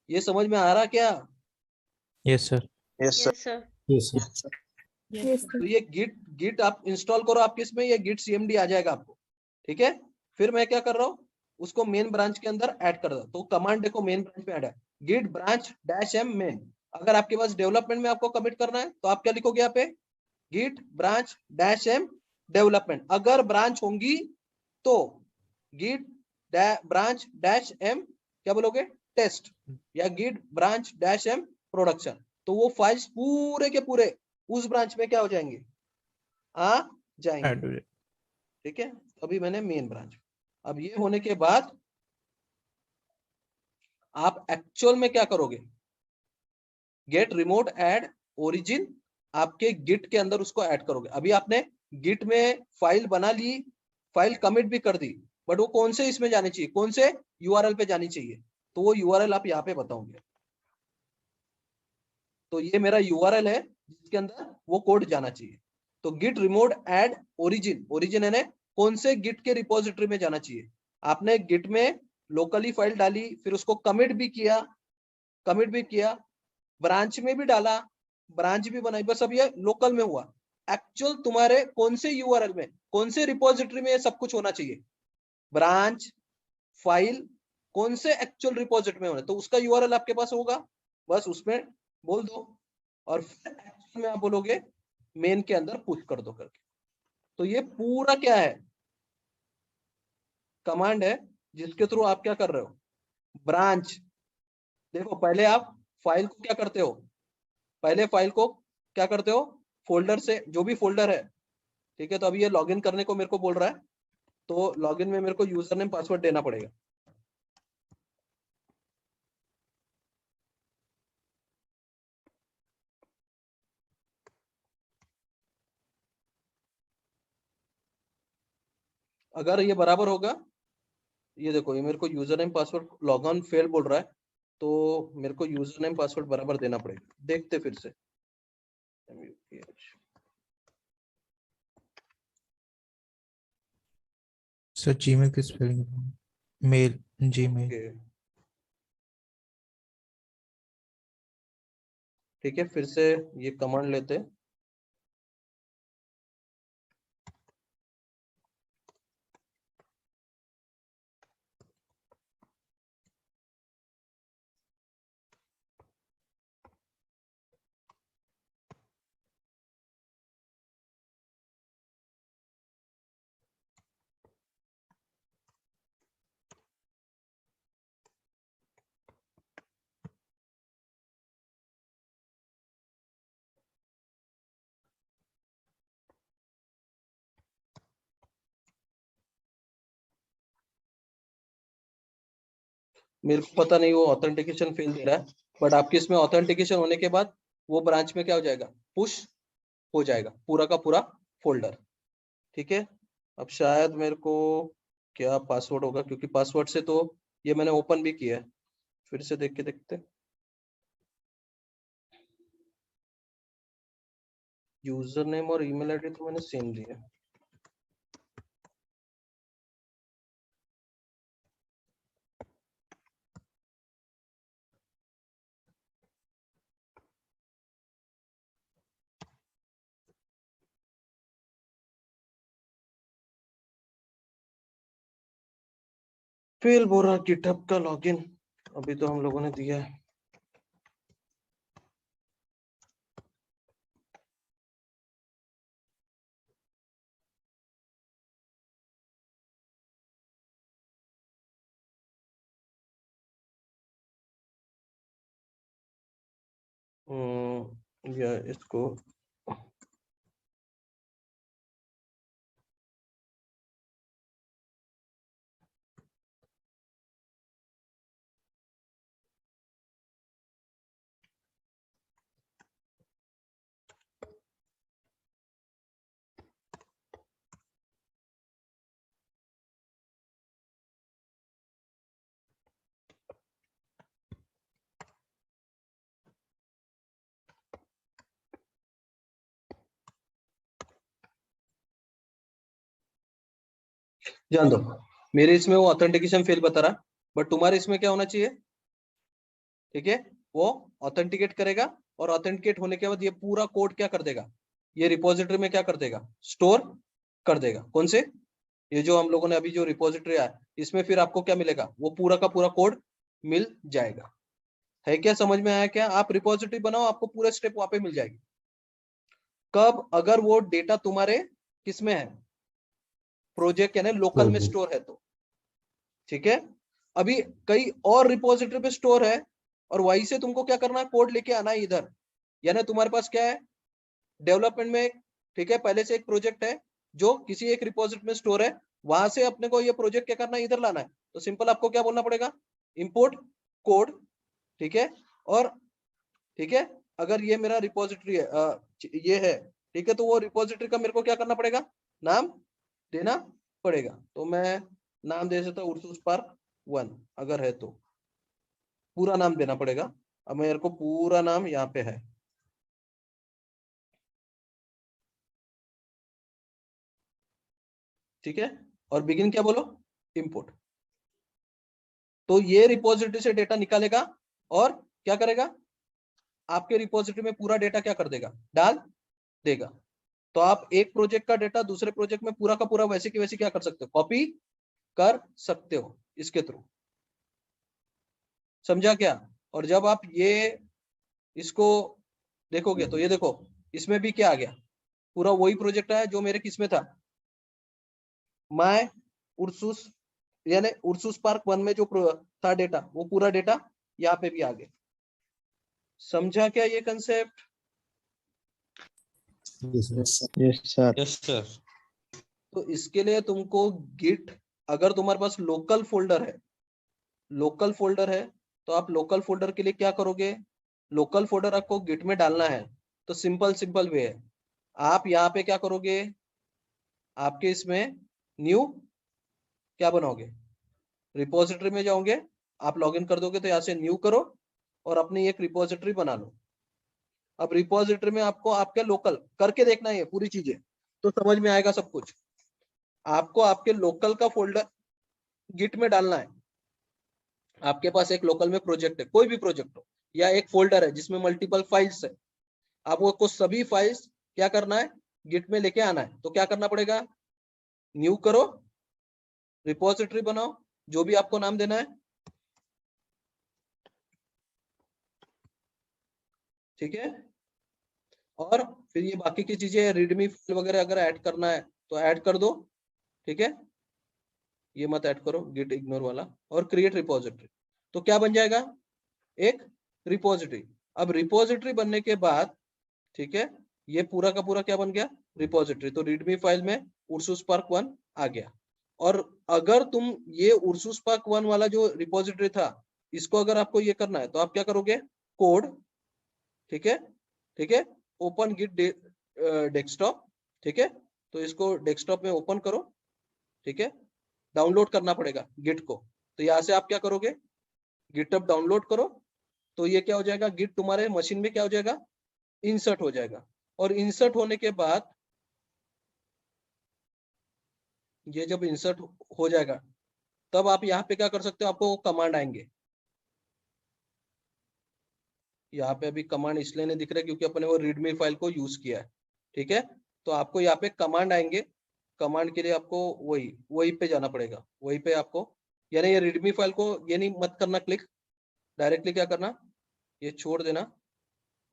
S1: ये समझ में आ रहा क्या?
S3: Yes sir.
S6: Yes sir.
S4: Yes sir.
S1: तो ये गिट आप इंस्टॉल करो आपके इसमें, ये गिट सीएमडी आ जाएगा आपको। ठीक है, फिर मैं क्या कर रहा हूँ, उसको मेन ब्रांच के अंदर ऐड कर रहा हूँ। तो कमांड देखो मेन ब्रांच में ऐड है, git branch dash M main. अगर आपके पास डेवलपमेंट में आपको कमिट करना है तो आप क्या लिखोगे यहाँ पे? Git branch dash M development. अगर ब्रांच होंगी तो गिट ब्रांच डैश एम क्या बोलोगे? टेस्ट, या git branch dash M production. तो वो फाइल्स पूरे के पूरे उस ब्रांच में क्या हो जाएंगे? आ जाएंगे।
S3: ऐड हो जाए।
S1: ठीक है, अभी मैंने मेन ब्रांच। अब ये होने के बाद आप एक्चुअल में क्या करोगे? गेट रिमोट ऐड ओरिजिन, आपके गिट के अंदर उसको ऐड करोगे। अभी आपने गिट में फाइल बना ली, फाइल कमिट भी कर दी, बट वो कौन से इसमें जानी चाहिए? कौन से यूआरएल पे जानी चाहिए? तो वो यूआरएल आप यहाँ पे बताओगे। तो ये मेरा यूआरएल है जिसके अंदर वो कोड जाना चाहिए। तो git remote add origin, origin है कौन से गिट के रिपोजिटरी में जाना चाहिए? आपने गिट में लोकली फाइल डाली, फिर उसको कमिट भी किया, ब्रांच में भी डाला, ब्रांच भी बनाई, बस अब ये लोकल में हुआ। एक्चुअल तुम्हारे कौन से यूआरएल में, कौन से रिपोजिटरी में ये सब कुछ होना चाहिए? ब्रांच, फाइल, कौन से एक्चुअल रिपोजिटरी में होना, तो उसका यूआरएल आपके पास होगा, बस उसमें बोल दो। और फिर एक्चुअल में आप बोलोगे मेन के अंदर पुश कर दो करके। तो ये पूरा क्या है? कमांड है जिसके थ्रू आप क्या कर रहे हो? ब्रांच। देखो पहले आप फाइल को क्या करते हो? पहले फाइल को क्या करते हो? फोल्डर से, जो भी फोल्डर है। ठीक है, तो अभी ये लॉगिन करने को मेरे को बोल रहा है, तो लॉगिन में मेरे को यूजर नेम पासवर्ड देना पड़ेगा। अगर ये बराबर होगा, ये देखो ये मेरे को user name password log on fail बोल रहा है, तो मेरे को यूजर नेम पासवर्ड बराबर देना पड़ेगा। देखते फिर से।
S3: सर जीमेल की स्पेलिंग मेल, जीमेल।
S1: ओके, ठीक है, फिर से ये कमांड लेते हैं। मेरे को पता नहीं वो ऑथेंटिकेशन फेल दे रहा है, बट आपके इसमें ऑथेंटिकेशन होने के बाद वो ब्रांच में क्या हो जाएगा? पुश हो जाएगा पूरा का पूरा फोल्डर। ठीक है, अब शायद मेरे को क्या पासवर्ड होगा, क्योंकि पासवर्ड से तो ये मैंने ओपन भी किया है। फिर से देख के देखते। यूजर नेम और ईमेल आईडी तो मैंने सेम दिया। फेल बोल रहा गिटहब का लॉगिन, अभी तो हम लोगों ने दिया है। या इसको जान दो, मेरे इसमें वो ऑथेंटिकेशन फेल बता रहा, बट तुम्हारे इसमें क्या होना चाहिए, ठीक है, वो ऑथेंटिकेट करेगा और ऑथेंटिकेट होने के बाद ये पूरा कोड क्या कर देगा, ये रिपोजिटरी में क्या कर देगा, स्टोर कर देगा। कौन से, ये जो हम लोगों ने अभी जो रिपोजिटरी आया इसमें फिर आपको क्या मिलेगा, वो पूरा का पूरा कोड मिल जाएगा। है क्या, समझ में आया क्या? आप रिपोजिटरी बनाओ, आपको पूरा स्टेप वहां पे मिल जाएगी। कब, अगर वो डेटा तुम्हारे किसमें है, प्रोजेक्ट यानी लोकल में स्टोर है तो, ठीक है। अभी कई और रिपोजिटरी पे स्टोर है और वहीं से तुमको क्या करना है, कोड लेके आना है इधर, यानी तुम्हारे पास क्या है, डेवलपमेंट में, ठीक है, पहले से एक प्रोजेक्ट है जो किसी एक रिपोजिटरी में स्टोर है, वहां से अपने को ये प्रोजेक्ट क्या करना है, इधर लाना है। तो सिंपल आपको क्या बोलना पड़ेगा, इंपोर्ट कोड, ठीक है। और ठीक है, अगर ये मेरा रिपोजिटरी है, ये है, ठीक है, तो वो रिपोजिटरी का मेरे को क्या करना पड़ेगा, नाम देना पड़ेगा। तो मैं नाम दे सकता हूँ उर्सुस पार्क 1, अगर है तो पूरा नाम देना पड़ेगा। अब मेरे को पूरा नाम यहाँ पे है, ठीक है, और बिगिन क्या बोलो, इंपोर्ट। तो ये रिपोजिटरी से डेटा निकालेगा और क्या करेगा, आपके रिपोजिटरी में पूरा डेटा क्या कर देगा, डाल देगा। तो आप एक प्रोजेक्ट का डेटा दूसरे प्रोजेक्ट में पूरा का पूरा वैसे की वैसे क्या कर सकते हो, कॉपी कर सकते हो इसके थ्रू। समझा क्या? और जब आप ये इसको देखोगे तो ये देखो, इसमें भी क्या आ गया, पूरा वही प्रोजेक्ट आया जो मेरे किस में था, माय उर्सुस, यानी उर्सुस पार्क 1 में जो था डेटा, वो पूरा डेटा यहाँ पे भी आ गया। समझा क्या ये concept?
S2: Yes sir.
S5: Yes sir.
S1: तो इसके लिए तुमको गिट, अगर तुम्हारे पास लोकल फोल्डर है, लोकल फोल्डर है, तो आप लोकल फोल्डर के लिए क्या करोगे, लोकल फोल्डर आपको गिट में डालना है। तो सिंपल वे है, आप यहाँ पे क्या करोगे, आपके इसमें न्यू क्या बनाओगे, रिपोजिटरी में जाओगे, आप लॉगिन कर दोगे तो यहाँ से न्यू करो और अपनी एक रिपोजिटरी बना लो। अब रिपोजिटरी में आपको आपके लोकल करके देखना है पूरी चीजें, तो समझ में आएगा सब कुछ। आपको आपके लोकल का फोल्डर गिट में डालना है। आपके पास एक लोकल में प्रोजेक्ट है, कोई भी प्रोजेक्ट हो, या एक फोल्डर है जिसमें मल्टीपल फाइल्स है, आपको सभी फाइल्स क्या करना है, गिट में लेके आना है। तो क्या करना पड़ेगा, न्यू करो, रिपोजिटरी बनाओ, जो भी आपको नाम देना है, ठीक है। और फिर ये बाकी की चीजें, रीडमी फाइल वगैरह अगर ऐड करना है तो ऐड कर दो, ठीक है, ये मत ऐड करो गिट इग्नोर वाला। और क्रिएट रिपोजिटरी, तो क्या बन जाएगा, एक रिपोजिटरी। अब रिपोजिटरी बनने के बाद, ठीक है, ये पूरा का पूरा क्या बन गया, रिपोजिटरी। तो रीडमी फाइल में उर्सुस पार्क 1 आ गया। और अगर तुम ये उर्सुस पार्क 1 वाला जो रिपोजिटरी था, इसको अगर आपको ये करना है तो आप क्या करोगे, कोड, ठीक है, ठीक है, ओपन गिट डेस्कटॉप, ठीक है, तो इसको डेस्कटॉप में ओपन करो, ठीक है, डाउनलोड करना पड़ेगा गिट को। तो यहाँ से आप क्या करोगे, गिटहब डाउनलोड करो, तो ये क्या हो जाएगा, गिट तुम्हारे मशीन में क्या हो जाएगा, इंसर्ट हो जाएगा। और इंसर्ट होने के बाद, ये जब इंसर्ट हो जाएगा तब आप यहाँ पे क्या कर सकते हो, आपको कमांड आएंगे। यहाँ पे अभी कमांड इसलिए नहीं दिख रहा क्योंकि अपने वो रीडमी फाइल को यूज किया है, ठीक है। तो आपको यहाँ पे कमांड आएंगे, कमांड के लिए आपको वही पे जाना पड़ेगा, वही पे आपको, यानी ये रीडमी फाइल को ये नहीं मत करना क्लिक, डायरेक्टली क्या करना, ये छोड़ देना।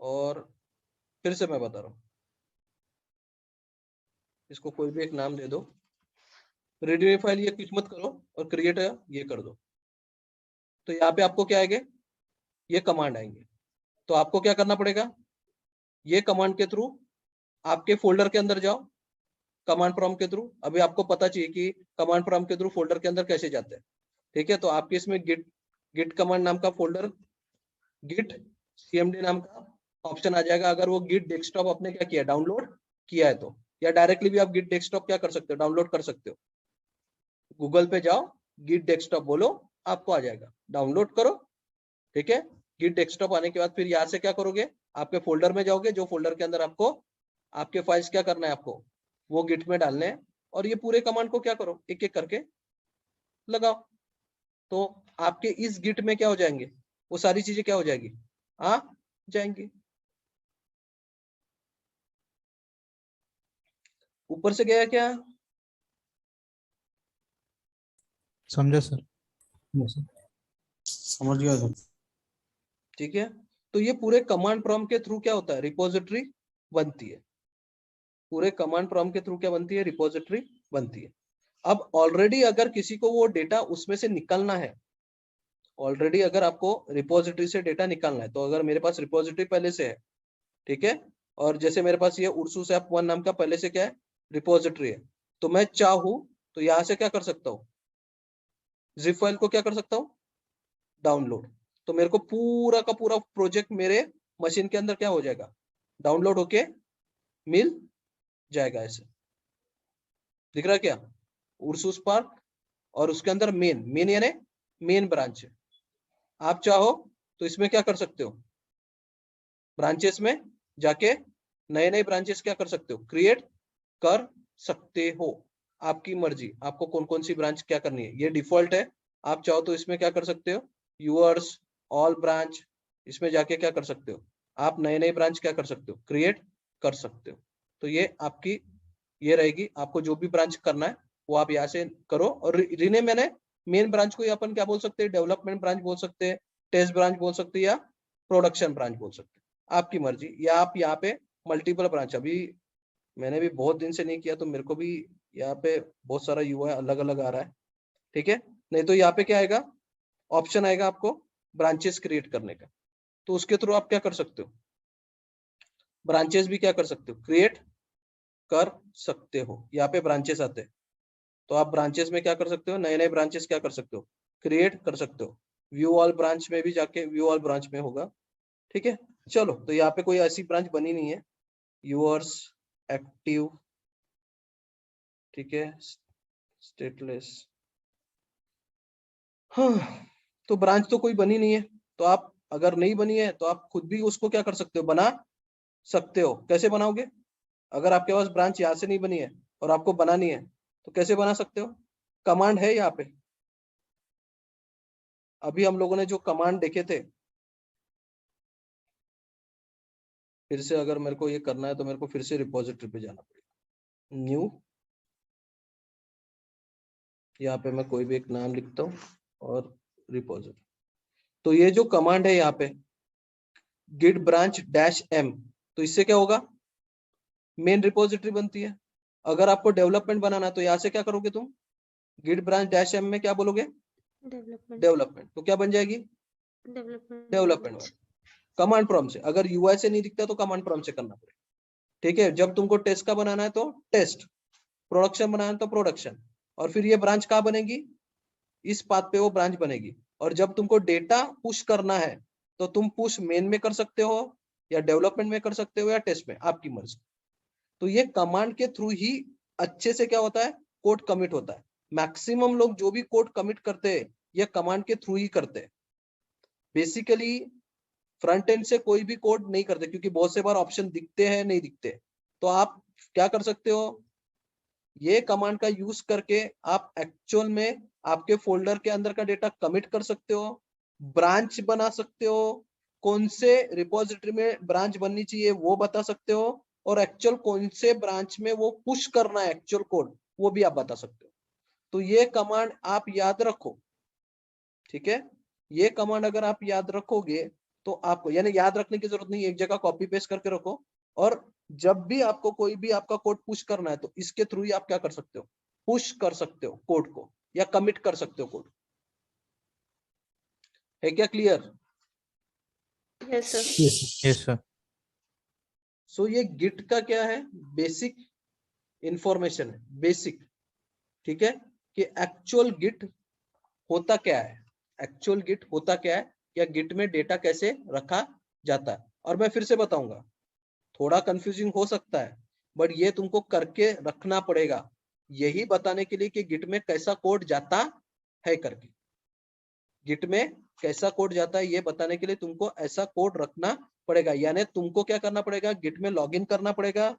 S1: और फिर से मैं बता रहा हूँ, इसको कोई भी एक नाम दे दो, रीडमी फाइल ये कुछ मत करो और क्रिएट ये कर दो। तो यहाँ पे आपको क्या आएंगे, ये कमांड आएंगे। तो आपको क्या करना पड़ेगा, ये कमांड के थ्रू आपके फोल्डर के अंदर जाओ, कमांड प्रॉम्प्ट के थ्रू। अभी आपको पता चाहिए कि कमांड प्रॉम्प्ट के थ्रू फोल्डर के अंदर कैसे जाते हैं, ठीक है। तो आपके इसमें गिट कमांड नाम का फोल्डर, गिट cmd नाम का ऑप्शन आ जाएगा। अगर वो गिट डेस्कटॉप आपने क्या किया, डाउनलोड किया है तो, या डायरेक्टली भी आप गिट डेस्कटॉप क्या कर सकते हो, डाउनलोड कर सकते हो। गूगल पे जाओ, गिट डेस्कटॉप बोलो, आपको आ जाएगा, डाउनलोड करो, ठीक है। गिट डेस्कटॉप आने के बाद फिर यहाँ से क्या करोगे, आपके फोल्डर में जाओगे, जो फोल्डर के अंदर आपको आपके फाइल्स क्या करना है, आपको वो गिट में डालने हैं। और ये पूरे कमांड को क्या करो, एक एक करके लगाओ। तो आपके इस गिट में क्या हो जाएंगे, वो सारी चीजें क्या हो जाएगी, आ जाएंगी। ऊपर से गया क्या?
S3: समझा सर।
S4: समझ गया सर।
S1: ठीक है, तो ये पूरे कमांड प्रॉम्प्ट के थ्रू क्या होता है, रिपोजिटरी बनती है। पूरे कमांड प्रॉम्प्ट के थ्रू क्या बनती है, रिपोजिटरी बनती है। अब ऑलरेडी अगर किसी को वो डेटा उसमें से निकालना है, ऑलरेडी अगर आपको रिपोजिटरी से डेटा निकालना है, तो अगर मेरे पास रिपोजिटरी पहले से है, ठीक है, और जैसे मेरे पास ये उर्सूस ऐप 1 नाम का पहले से क्या है, रिपोजिटरी है, तो मैं चाहूं तो यहां से क्या कर सकता हूँ, जिप फाइल को क्या कर सकता हूँ, डाउनलोड। तो मेरे को पूरा का पूरा प्रोजेक्ट मेरे मशीन के अंदर क्या हो जाएगा, डाउनलोड होके मिल जाएगा। ऐसे दिख रहा है क्या, उर्सूस पार्क, और उसके अंदर मेन यानी मेन ब्रांच है। आप चाहो तो इसमें क्या कर सकते हो, ब्रांचेस में जाके नए नए ब्रांचेस क्या कर सकते हो, क्रिएट कर सकते हो। आपकी मर्जी, आपको कौन कौन सी ब्रांच क्या करनी है, ये डिफॉल्ट है। आप चाहो तो इसमें क्या कर सकते हो, यूअर्स ऑल ब्रांच, इसमें जाके क्या कर सकते हो, आप नए नए ब्रांच क्या कर सकते हो, क्रिएट कर सकते हो। तो ये आपकी ये रहेगी, आपको जो भी ब्रांच करना है वो आप यहाँ से करो। और रीनेम मैंने मेन ब्रांच को अपन क्या बोल सकते हैं, डेवलपमेंट ब्रांच बोल सकते हैं, टेस्ट ब्रांच बोल सकते हैं, या प्रोडक्शन ब्रांच बोल सकते हैं, आपकी मर्जी। या आप यहाँ पे मल्टीपल ब्रांच, अभी मैंने भी बहुत दिन से नहीं किया तो मेरे को भी यहाँ पे बहुत सारा यूआई अलग अलग आ रहा है, ठीक है। नहीं तो यहाँ पे क्या आएगा, ऑप्शन आएगा आपको ब्रांचेस क्रिएट करने का, तो उसके थ्रू आप क्या कर सकते हो, ब्रांचेस भी क्या कर सकते हो, क्रिएट कर सकते हो। यहाँ पे ब्रांचेस आते हैं, तो आप ब्रांचेस में क्या कर सकते हो, नए नए ब्रांचेस क्या कर सकते हो, क्रिएट कर सकते हो। व्यू ऑल ब्रांच में भी जाके व्यू ऑल ब्रांच में होगा, ठीक है। चलो, तो यहाँ पे कोई ऐसी ब्रांच बनी नहीं है, यूअर्स एक्टिव, ठीक है, स्टेटलेस, हाँ, तो ब्रांच तो कोई बनी नहीं है। तो आप अगर नहीं बनी है तो आप खुद भी उसको क्या कर सकते हो, बना सकते हो। कैसे बनाओगे, अगर आपके पास ब्रांच यहाँ से नहीं बनी है और आपको बनानी है तो कैसे बना सकते हो, कमांड है यहाँ पे। अभी हम लोगों ने जो कमांड देखे थे, फिर से अगर मेरे को ये करना है तो मेरे को फिर से रिपोजिटरी पे जाना पड़ेगा, न्यू, यहाँ पे मैं कोई भी एक नाम लिखता हूँ और रिपोजिटरी। तो ये जो कमांड है यहाँ पे गिट ब्रांच डैश एम, तो इससे क्या होगा, मेन रिपोजिटरी बनती है। अगर आपको डेवलपमेंट बनाना है तो यहाँ से क्या करोगे तुम, गिट ब्रांच डैश एम में क्या बोलोगे, डेवलपमेंट, तो क्या बन जाएगी, डेवलपमेंट कमांड प्रॉम्प्ट से। अगर यूआई से नहीं दिखता तो कमांड प्रॉम्प्ट से करना पड़ेगा, ठीक है। जब तुमको टेस्ट का बनाना है तो टेस्ट, प्रोडक्शन बनाना है तो प्रोडक्शन, और फिर ये ब्रांच कहाँ बनेगी, इस पाथ पे वो ब्रांच बनेगी। और जब तुमको डेटा पुश करना है तो तुम पुश मेन में कर सकते हो, या डेवलपमेंट में कर सकते हो, या टेस्ट में, आपकी मर्जी। तो ये कमांड के थ्रू ही अच्छे से क्या होता है, कोड कमिट होता है। मैक्सिमम लोग जो भी कोड कमिट करते हैं ये कमांड के थ्रू ही करते हैं। बेसिकली फ्रंट एंड से कोई भी कोड नहीं करते, क्योंकि बहुत से बार ऑप्शन दिखते हैं नहीं दिखते। तो आप क्या कर सकते हो, ये कमांड का यूज करके आप एक्चुअल में आपके फोल्डर के अंदर का डेटा कमिट कर सकते हो, ब्रांच बना सकते हो, कौन से रिपोजिटरी में ब्रांच बननी चाहिए वो बता सकते हो, और एक्चुअल कौन से ब्रांच में वो पुश करना है एक्चुअल कोड वो भी आप बता सकते हो। तो ये कमांड आप याद रखो, ठीक है। ये कमांड अगर आप याद रखोगे तो आपको, यानी याद रखने की जरूरत नहीं, एक जगह कॉपी पेस्ट करके रखो, और जब भी आपको कोई भी आपका कोड पुश करना है तो इसके थ्रू ही आप क्या कर सकते हो, पुश कर सकते हो कोड को, या कमिट कर सकते हो कोड। है क्या clear?
S6: Yes sir.
S3: Yes sir.
S1: So ये गिट का क्या है, बेसिक इंफॉर्मेशन है, बेसिक, ठीक है, कि एक्चुअल गिट होता क्या है, एक्चुअल गिट होता क्या है, या गिट में डेटा कैसे रखा जाता है। और मैं फिर से बताऊंगा, थोड़ा कंफ्यूजिंग हो सकता है, बट ये तुमको करके रखना पड़ेगा, यही बताने के लिए कि गिट में कैसा कोड जाता है करके। गिट में कैसा कोड जाता है ये बताने के लिए तुमको ऐसा कोड रखना पड़ेगा, यानी तुमको क्या करना पड़ेगा, गिट में लॉगिन करना पड़ेगा,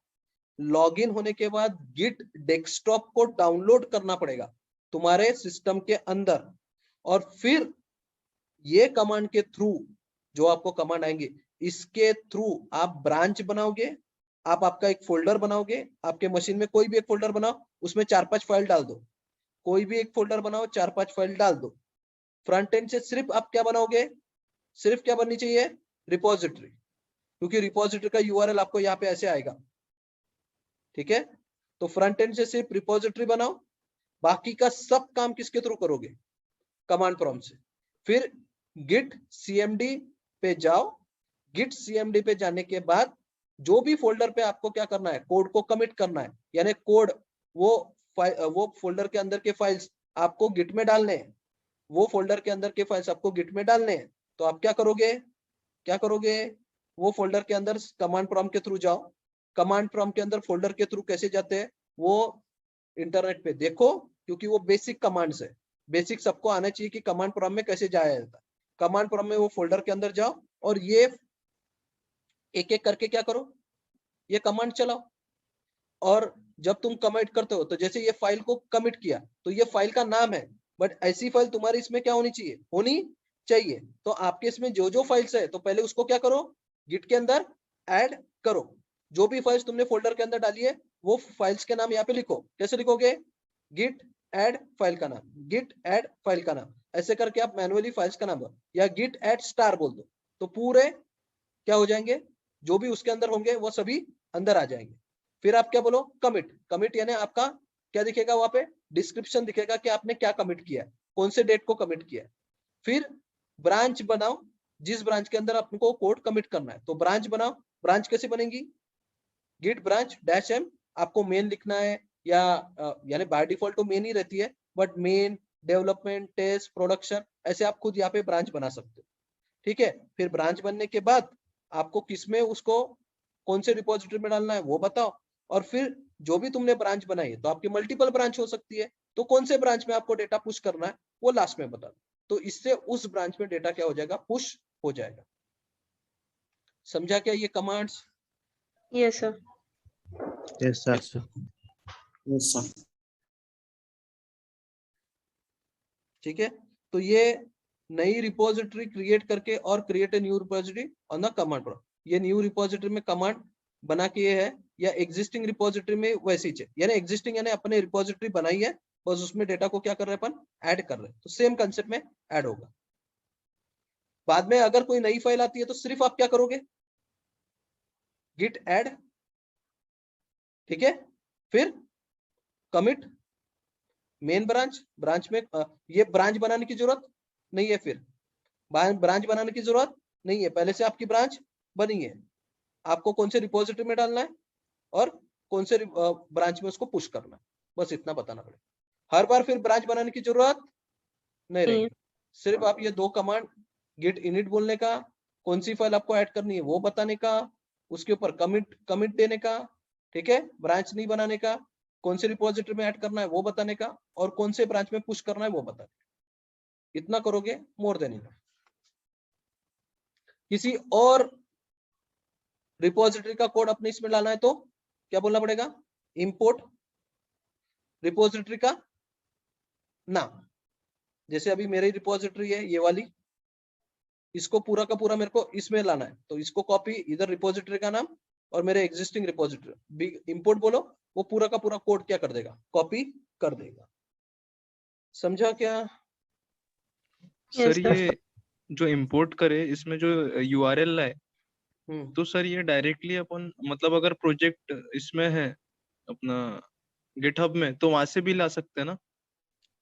S1: लॉगिन होने के बाद गिट डेस्कटॉप को डाउनलोड करना पड़ेगा तुम्हारे सिस्टम के अंदर, और फिर ये कमांड के थ्रू, जो आपको कमांड आएंगे इसके थ्रू आप ब्रांच बनाओगे, आप आपका एक फोल्डर बनाओगे, आपके मशीन में कोई भी एक फोल्डर बनाओ, उसमें 4-5 फाइल डाल दो, कोई भी एक फोल्डर बनाओ 4-5 फाइल डाल दो। फ्रंट एंड से सिर्फ आप क्या बनाओगे, सिर्फ क्या बननी चाहिए, रिपोजिटरी, क्योंकि रिपोजिटरी का यूआरएल आपको यहाँ पे ऐसे आएगा, ठीक है। तो फ्रंट एंड से सिर्फ रिपोजिटरी बनाओ, बाकी का सब काम किसके थ्रू करोगे, कमांड प्रॉम्प्ट से। फिर गिट सीएमडी पे जाओ, गिट सीएमडी पे जाने के बाद जो भी फोल्डर पे आपको क्या करना है, कोड को कमिट करना है, यानी कोड वो फोल्डर के अंदर के फाइल्स आपको गिट में डालने हैं, वो फोल्डर के अंदर के फाइल्स आपको गिट में डालने हैं। तो आप क्या करोगे, वो फोल्डर के अंदर कमांड प्रॉम्प्ट के थ्रू जाओ। कमांड प्रॉम्प्ट के अंदर फोल्डर के थ्रू कैसे जाते हैं वो इंटरनेट पे देखो, क्योंकि वो बेसिक कमांड्स है, बेसिक सबको आना चाहिए कि कमांड प्रॉम्प्ट में कैसे जाया जाता है। कमांड प्रॉम्प्ट में वो फोल्डर के अंदर जाओ और ये एक एक करके क्या करो, ये कमांड चलाओ। और जब तुम कमिट करते हो तो जैसे ये फाइल को कमिट किया तो ये फाइल का नाम है, बट ऐसी फाइल तुम्हारी इसमें क्या होनी चाहिए। तो आपके इसमें जो जो फाइल्स है तो पहले उसको क्या करो, गिट के अंदर ऐड करो। जो भी फाइल्स तुमने फोल्डर के अंदर डाली है वो फाइल्स के नाम यहाँ पे लिखो। कैसे लिखोगे, गिट ऐड फाइल का नाम, गिट ऐड फाइल का नाम, ऐसे करके आप मैनुअली फाइल्स का नाम दो, या गिट ऐड स्टार बोल दो, तो पूरे क्या हो जाएंगे, जो भी उसके अंदर होंगे वो सभी अंदर आ जाएंगे। फिर आप क्या बोलो, कमिट यानी आपका क्या दिखेगा वहां पे, डिस्क्रिप्शन दिखेगा कि आपने क्या कमिट किया है, कौन से डेट को कमिट किया है। फिर ब्रांच बनाओ, जिस ब्रांच के अंदर आपको कोड कमिट करना है, तो ब्रांच बनाओ। ब्रांच कैसे बनेगी, गिट ब्रांच डैश एम, आपको मेन लिखना है, या यानी बाय डिफॉल्ट तो मेन ही रहती है, but main, development, test, production, ऐसे आप खुद यहाँ पे ब्रांच बना सकते हो, ठीक है। फिर ब्रांच बनने के बाद आपको किसमें उसको कौन से रिपोजिटरी में डालना है वो बताओ, और फिर जो भी तुमने ब्रांच बनाई है तो आपकी मल्टीपल ब्रांच हो सकती है, तो कौन से ब्रांच में आपको डेटा पुश करना है वो लास्ट में बता दो, तो इससे उस ब्रांच में डेटा क्या हो जाएगा, पुश हो जाएगा। समझा क्या ये commands?
S6: Yes sir.
S2: Yes sir.
S4: Yes sir.
S1: ठीक है, तो ये नई रिपोजिटरी क्रिएट करके और create a new repository on the command prompt, ये न्यू रिपोजिटरी में कमांड बना के ये है, या एग्जिस्टिंग रिपोजिटरी में वैसी चाहिए, यानी एग्जिस्टिंग यानी अपने रिपोजिटरी बनाई है, बस उसमें डेटा को क्या कर रहे हैं अपन, ऐड कर रहे हैं, तो सेम कंसेप्ट में ऐड होगा। बाद में अगर कोई नई फाइल आती है तो सिर्फ आप क्या करोगे, गिट ऐड, ठीक है, फिर कमिट मेन ब्रांच में ये ब्रांच बनाने की जरूरत नहीं है, फिर ब्रांच बनाने की जरूरत नहीं है, पहले से आपकी ब्रांच बनी है, आपको कौन से रिपोजिटरी में डालना है और कौन से ब्रांच में उसको पुश करना है, बस इतना बताना पड़ेगा। हर बार फिर ब्रांच बनाने की जरूरत नहीं रहेगी, सिर्फ आप ये दो कमांड, गिट इनिट बोलने का, कौन सी फाइल आपको ऐड करनी है वो बताने का, उसके ऊपर कमिट देने का, ठीक है, ब्रांच नहीं बनाने का, कौन से रिपोजिटरी में ऐड करना है वो बताने का, और कौन से ब्रांच में पुश करना है वो बताने का। इतना करोगे मोर देन इनफ। किसी और रिपोजिटरी का कोड अपने इसमें लाना है तो क्या बोलना पड़ेगा, इंपोर्ट रिपोजिटरी का नाम, जैसे अभी मेरी रिपोजिटरी है ये वाली, इसको पूरा का पूरा मेरे को इसमें लाना है, तो इसको कॉपी, इधर रिपोजिटरी का नाम और मेरे एग्जिस्टिंग रिपोजिटरी, इंपोर्ट बोलो, वो पूरा का पूरा कोड क्या कर देगा, कॉपी कर देगा। समझा क्या?
S2: सर ये जो इंपोर्ट करे इसमें जो यूआरएल है, तो सर ये डायरेक्टली अपन मतलब अगर प्रोजेक्ट इसमें है अपना गिटहब में तो वहां से भी ला सकते हैं ना,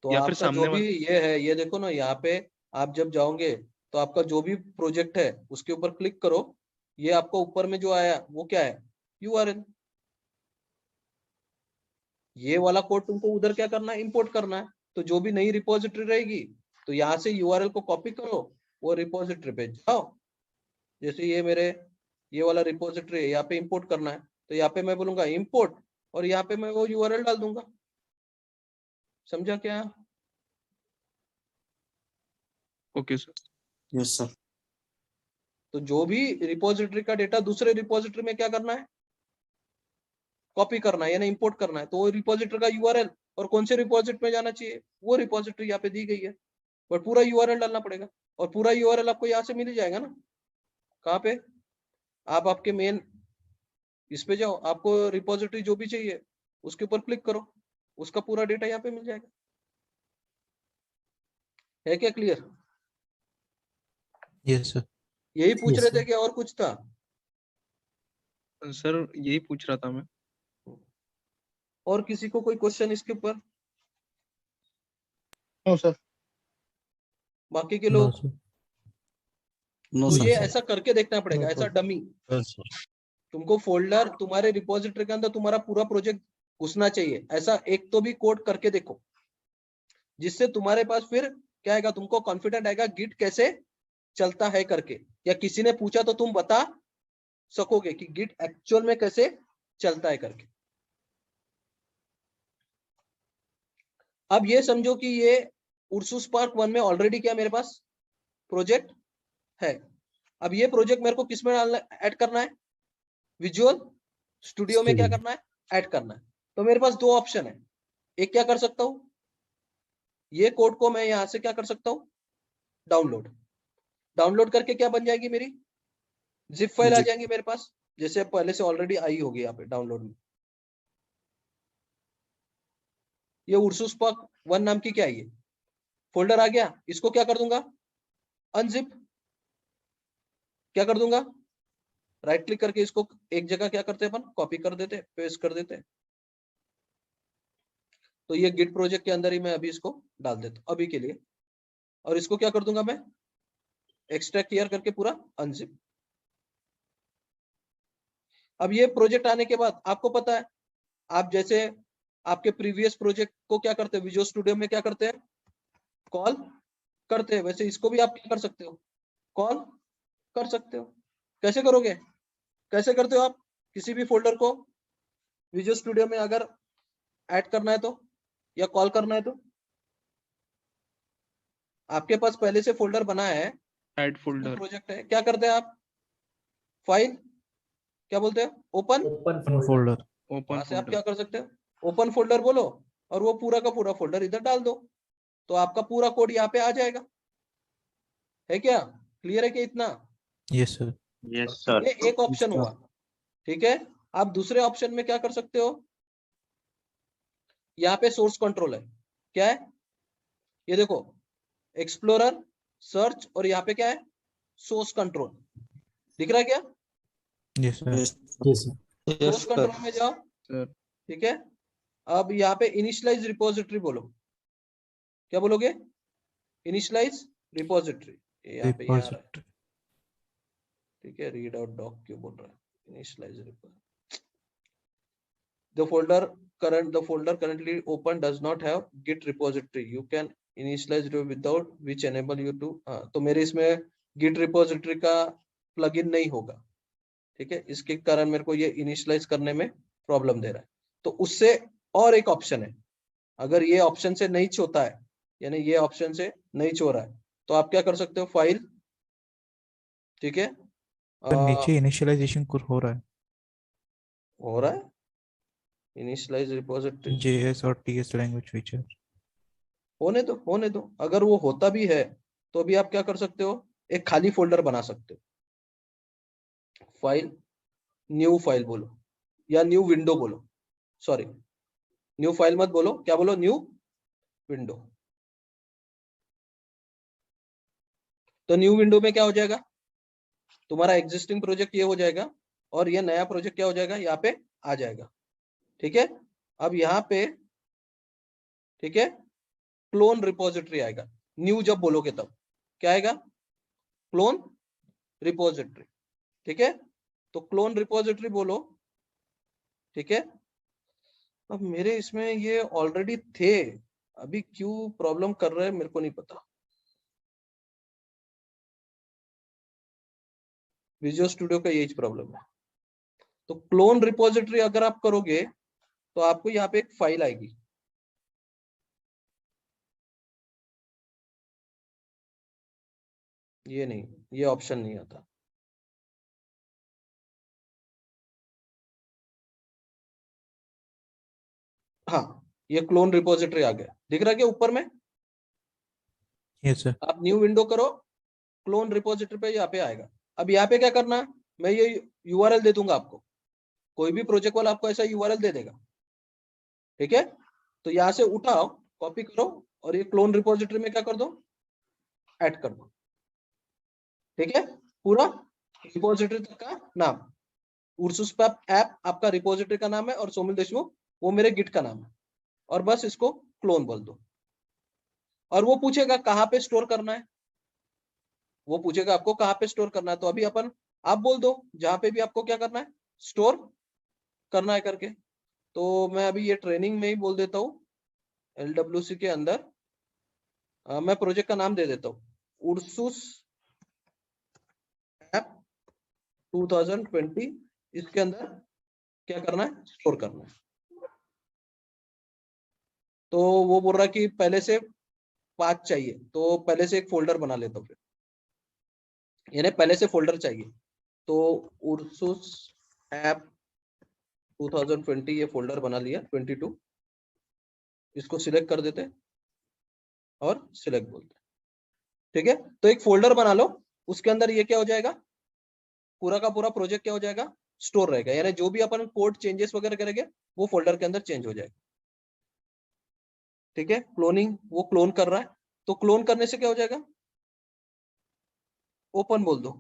S1: तो
S2: या फिर
S1: आपका
S2: सामने
S1: जो भी ये है, ये देखो ना यहाँ पे आप जब जाओगे तो आपका जो भी प्रोजेक्ट है उसके ऊपर क्लिक करो, ये आपको ऊपर में जो आया वो क्या है, यूआरएल। ये वाला कोड तुमको उधर क्या करना है, इंपोर्ट करना है, तो जो भी नई रिपोजिटरी रहेगी तो यहाँ से यूआरएल को कॉपी करो, वो रिपोजिटरी पे जाओ, जैसे ये मेरे ये वाला रिपोजिटरी है, यहाँ पे इंपोर्ट करना है, तो यहाँ पे मैं बोलूंगा इंपोर्ट, और यहाँ पे मैं वो यूआरएल डाल दूंगा। समझा क्या?
S2: Okay sir.
S4: Yes sir.
S1: तो जो भी रिपोजिटरी का डेटा दूसरे रिपोजिटरी में क्या करना है, कॉपी करना है यानी इंपोर्ट करना है, तो वो रिपोजिटरी का यूआरएल और कौन से रिपोजिटरी में जाना चाहिए वो रिपोजिटरी यहाँ पे दी गई है, बट पूरा यूआरएल डालना पड़ेगा और पूरा यूआरएल आपको यहाँ से मिल ही जाएगा ना। कहाँ पे आप आपके मेन इस पे जाओ, आपको रिपोजिटरी जो भी चाहिए उसके ऊपर क्लिक करो, उसका पूरा डेटा यहाँ पे मिल जाएगा। है क्या क्लियर?
S3: Yes sir.
S1: यही पूछ
S4: Yes,
S1: रहे
S4: sir.
S1: थे कि और कुछ था?
S2: सर यही पूछ रहा था मैं।
S1: और किसी को कोई क्वेश्चन इसके ऊपर?
S5: No sir.
S1: बाकी के
S3: नो
S1: लोग?
S3: सर।
S5: नो
S1: तो
S3: No,
S1: ये
S3: sir.
S1: ऐसा करके देखना पड़ेगा, ऐसा डमी। तुमको फोल्डर तुम्हारे रिपोजिटरी के अंदर तुम्हारा पूरा प्रोजेक्ट घुसना चाहिए, ऐसा एक तो भी कोड करके देखो, जिससे तुम्हारे पास फिर क्या आएगा, तुमको कॉन्फिडेंट आएगा गिट कैसे चलता है करके, या किसी ने पूछा तो तुम बता सकोगे कि गिट एक्चुअल में कैसे चलता है करके। अब ये समझो कि ये उर्सुस स्पार्क 1 में ऑलरेडी क्या मेरे पास प्रोजेक्ट है। अब ये प्रोजेक्ट मेरे को किस में डालना, ऐड करना है, विजुअल स्टूडियो में क्या
S4: Studio.
S1: करना है, ऐड करना है। तो मेरे पास दो ऑप्शन है, एक क्या कर सकता हूं, ये कोड को मैं यहां से क्या कर सकता हूं, डाउनलोड करके क्या बन जाएगी मेरी जिप फाइल आ जाएंगी मेरे पास, जैसे पहले से ऑलरेडी आई होगी यहाँ पे डाउनलोड में। ये उर्सुस स्पार्क 1 नाम की क्या है, ये फोल्डर आ गया, इसको क्या कर दूंगा, अनजिप क्या कर दूंगा, राइट क्लिक करके इसको एक जगह क्या करते हैं अपन, कॉपी कर देते, पेस्ट कर देते। तो ये गिट प्रोजेक्ट के अंदर ही मैं अभी इसको डाल देता हूं अभी के लिए, और इसको क्या कर दूंगा मैं, एक्सट्रैक्ट क्लियर करके पूरा अनजिप। अब ये प्रोजेक्ट आने के बाद आपको पता है, आप जैसे आपके प्रीवियस प्रोजेक्ट को क्या करते हैं, विजुअल स्टूडियो में क्या करते हैं, कॉल करते हैं, वैसे इसको भी आप क्या कर सकते हो, कॉल कर सकते हो। कैसे करोगे, कैसे करते हो आप, किसी भी फोल्डर को विजुअल स्टूडियो में अगर ऐड करना है तो, या कॉल करना है तो, आपके पास पहले से फोल्डर बना है,
S2: ऐड फोल्डर।
S1: प्रोजेक्ट है, क्या करते हैं आप, फाइल क्या बोलते हैं, ओपन
S3: फोल्डर।
S2: ओपन
S1: वहां से आप
S2: फोल्डर।
S1: क्या कर सकते हो, ओपन फोल्डर बोलो और वो पूरा का पूरा फोल्डर इधर डाल दो, तो आपका पूरा कोड यहाँ पे आ जाएगा। है क्या क्लियर है कि इतना?
S3: Yes sir.
S5: Yes sir.
S1: ये एक ऑप्शन हुआ, ठीक है। आप दूसरे ऑप्शन में क्या कर सकते हो, यहाँ पे सोर्स कंट्रोल है, क्या है ये देखो, एक्सप्लोरर, सर्च, और यहाँ पे क्या है, सोर्स कंट्रोल, दिख रहा है क्या?
S3: Yes sir.
S4: Yes, sir.
S1: Source control में जाओ,
S2: सर
S1: ठीक है। अब यहाँ पे इनिशियलाइज रिपोजिटरी बोलो, क्या बोलोगे, इनिशियलाइज रिपोजिटरी, यहाँ पे ये आ रहा है,
S3: रिपोजिटरी।
S1: ठीक है। रीड आउट डॉक क्यों बोल रहा है, initialize repository, the folder currently open does not have git repository, you can initialize it without which enable you to तो मेरे इसमें git repository का प्लगइन नहीं होगा, ठीक है, इसके कारण मेरे को ये इनिशियलाइज करने में प्रॉब्लम दे रहा है। तो उससे और एक ऑप्शन है, अगर ये ऑप्शन से नहीं होता है, यानी ये ऑप्शन से नहीं हो रहा है, तो आप क्या कर सकते हो, फाइल, ठीक है,
S3: पर नीचे इनिशियलाइजेशन कुछ हो रहा है,
S1: हो रहा है इनिशियलाइज रिपोजिटरी,
S3: JS और TS लैंग्वेज फीचर।
S1: होने दो, अगर वो होता भी है तो भी आप क्या कर सकते हो, एक खाली फोल्डर बना सकते हो, फाइल, न्यू फाइल बोलो या न्यू विंडो बोलो, सॉरी न्यू फाइल मत बोलो, क्या बोलो, न्यू विंडो। तो न्यू विंडो में क्या हो जाएगा, तुम्हारा एग्जिस्टिंग प्रोजेक्ट ये हो जाएगा और ये नया प्रोजेक्ट क्या हो जाएगा, यहाँ पे आ जाएगा, ठीक है। अब यहाँ पे, ठीक है, क्लोन रिपोजिटरी आएगा, न्यू जब बोलोगे तब क्या आएगा, क्लोन रिपोजिटरी, ठीक है। तो क्लोन रिपोजिटरी बोलो, ठीक है। अब मेरे इसमें ये ऑलरेडी थे, अभी क्यों प्रॉब्लम कर रहे हैं मेरे को नहीं पता। विजुअल स्टूडियो का यही प्रॉब्लम है। तो क्लोन रिपोजिटरी अगर आप करोगे तो आपको यहाँ पे एक फाइल आएगी, ये नहीं, ये ऑप्शन नहीं आता, हाँ, ये क्लोन रिपोजिटरी आ गया, दिख रहा है क्या ऊपर में?
S3: Yes sir.
S1: आप न्यू विंडो करो, क्लोन रिपोजिटरी पे यहाँ पे आएगा। अब यहाँ पे क्या करना है, मैं ये यूआरएल दे दूंगा आपको, कोई भी प्रोजेक्ट वाला आपको ऐसा यूआरएल दे देगा, ठीक है? तो यहाँ से उठाओ, कॉपी करो और ये क्लोन रिपोजिटरी में क्या कर दो, ऐड कर दो, ठीक है? पूरा रिपोजिटरी तक का नाम, उर्सुस ऐप आपका रिपोजिटरी का नाम है और सोमिल देशमुख वो मेरे गिट का नाम है, और बस इसको क्लोन बोल दो। और वो पूछेगा कहाँ पे स्टोर करना है, वो पूछेगा आपको कहाँ पे स्टोर करना है, तो अभी आप बोल दो जहां पे भी आपको क्या करना है, स्टोर करना है करके। तो मैं अभी ये ट्रेनिंग में ही बोल देता हूँ, LWC के अंदर मैं प्रोजेक्ट का नाम दे देता हूँ, उर्सुस ऐप 2020, इसके अंदर क्या करना है, स्टोर करना है। तो वो बोल रहा है कि पहले से 5 चाहिए, तो पहले से एक फोल्डर बना लेता हूँ, फिर यानी पहले से फोल्डर चाहिए, तो उर्सुस ऐप 2020 ये फोल्डर बना लिया, 22 इसको सिलेक्ट कर देते और सिलेक्ट बोलते, ठीक है? तो एक फोल्डर बना लो, उसके अंदर ये क्या हो जाएगा, पूरा का पूरा प्रोजेक्ट क्या हो जाएगा, स्टोर रहेगा, यानी जो भी अपन कोड चेंजेस वगैरह करेंगे वो फोल्डर के अंदर चेंज हो जाएगा, ठीक है? क्लोनिंग, वो क्लोन कर रहा है, तो क्लोन करने से क्या हो जाएगा, ओपन बोल दो,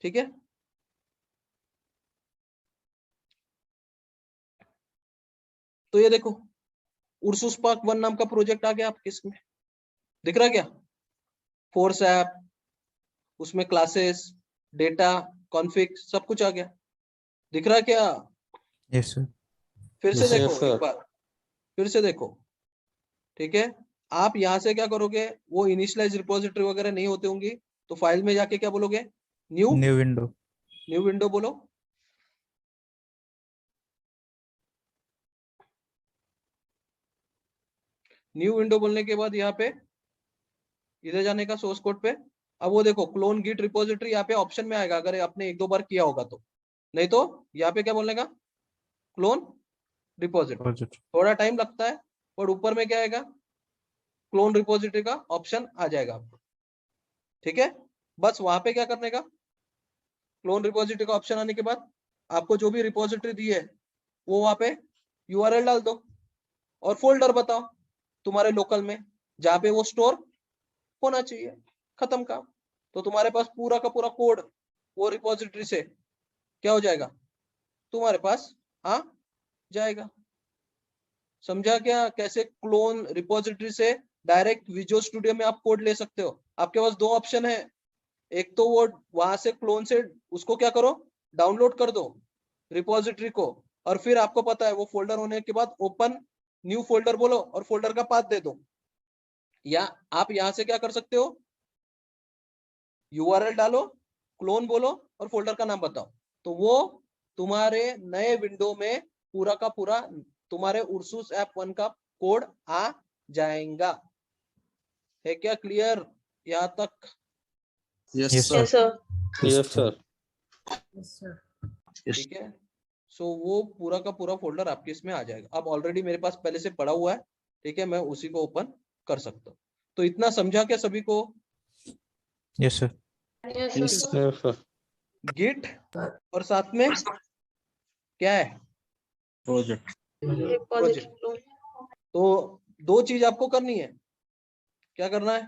S1: ठीक है? तो ये देखो उर्सुस पार्क 1 नाम का प्रोजेक्ट आ गया आपके इसमें, दिख रहा है क्या? फोर्स ऐप, उसमें क्लासेस, डेटा, कॉन्फ़िग सब कुछ आ गया, दिख रहा है क्या?
S3: Yes sir.
S1: फिर से
S5: Yes,
S1: देखो
S5: sir.
S1: एक बार, फिर से देखो, ठीक है? आप यहां से क्या करोगे, वो इनिशियलाइज रिपोजिटरी वगैरह नहीं होते होंगी, तो फाइल में जाके क्या बोलोगे, न्यू
S3: विंडो।
S1: न्यू विंडो बोलो, न्यू विंडो बोलने के बाद यहाँ पे इधर जाने का सोर्स कोड पे, अब वो देखो क्लोन गिट रिपोजिटरी यहाँ पे ऑप्शन में आएगा, अगर आपने 1-2 बार किया होगा तो, नहीं तो यहाँ पे क्या बोलने का, क्लोन रिपोजिटरी। थोड़ा टाइम लगता है, और ऊपर में क्या आएगा, क्लोन रिपोजिटरी का ऑप्शन आ जाएगा आपको, ठीक है? बस वहां पे क्या करने का, क्लोन रिपोजिटरी का ऑप्शन आने के बाद आपको जो भी रिपोजिटरी दी है वो वहां पे यूआरएल डाल दो और फोल्डर बताओ तुम्हारे लोकल में जहां पे वो स्टोर होना चाहिए, खत्म काम। तो तुम्हारे पास पूरा का पूरा कोड वो रिपोजिटरी से क्या हो जाएगा, तुम्हारे पास आ जाएगा। समझा क्या, कैसे क्लोन रिपोजिटरी से डायरेक्ट विजुअल स्टूडियो में आप कोड ले सकते हो? आपके पास 2 ऑप्शन है, एक तो वो वहां से क्लोन से उसको क्या करो, डाउनलोड कर दो रिपोजिटरी को, और फिर आपको पता है वो फोल्डर होने के बाद ओपन न्यू फोल्डर बोलो और फोल्डर का पाथ दे दो, या आप यहां से क्या कर सकते हो, यूआरएल डालो, क्लोन बोलो और फोल्डर का नाम बताओ, तो वो तुम्हारे नए विंडो में पूरा का पूरा तुम्हारे उर्सुस ऐप 1 का कोड आ जाएगा। है क्या क्लियर यहाँ तक?
S5: Yes,
S3: Yes,
S5: sir.
S6: Yes, sir.
S5: Yes, sir. Yes.
S1: ठीक है? सो वो पूरा का पूरा फोल्डर आपके इसमें आ जाएगा। अब ऑलरेडी मेरे पास पहले से पड़ा हुआ है, ठीक है, मैं उसी को ओपन कर सकता हूँ। तो इतना समझा क्या सभी को?
S3: Yes sir.
S6: Yes,
S5: Yes,
S6: sir.
S5: sir.
S1: Git और साथ में क्या है,
S5: Project.
S6: Repository.
S1: तो 2 चीज आपको करनी है, क्या करना है,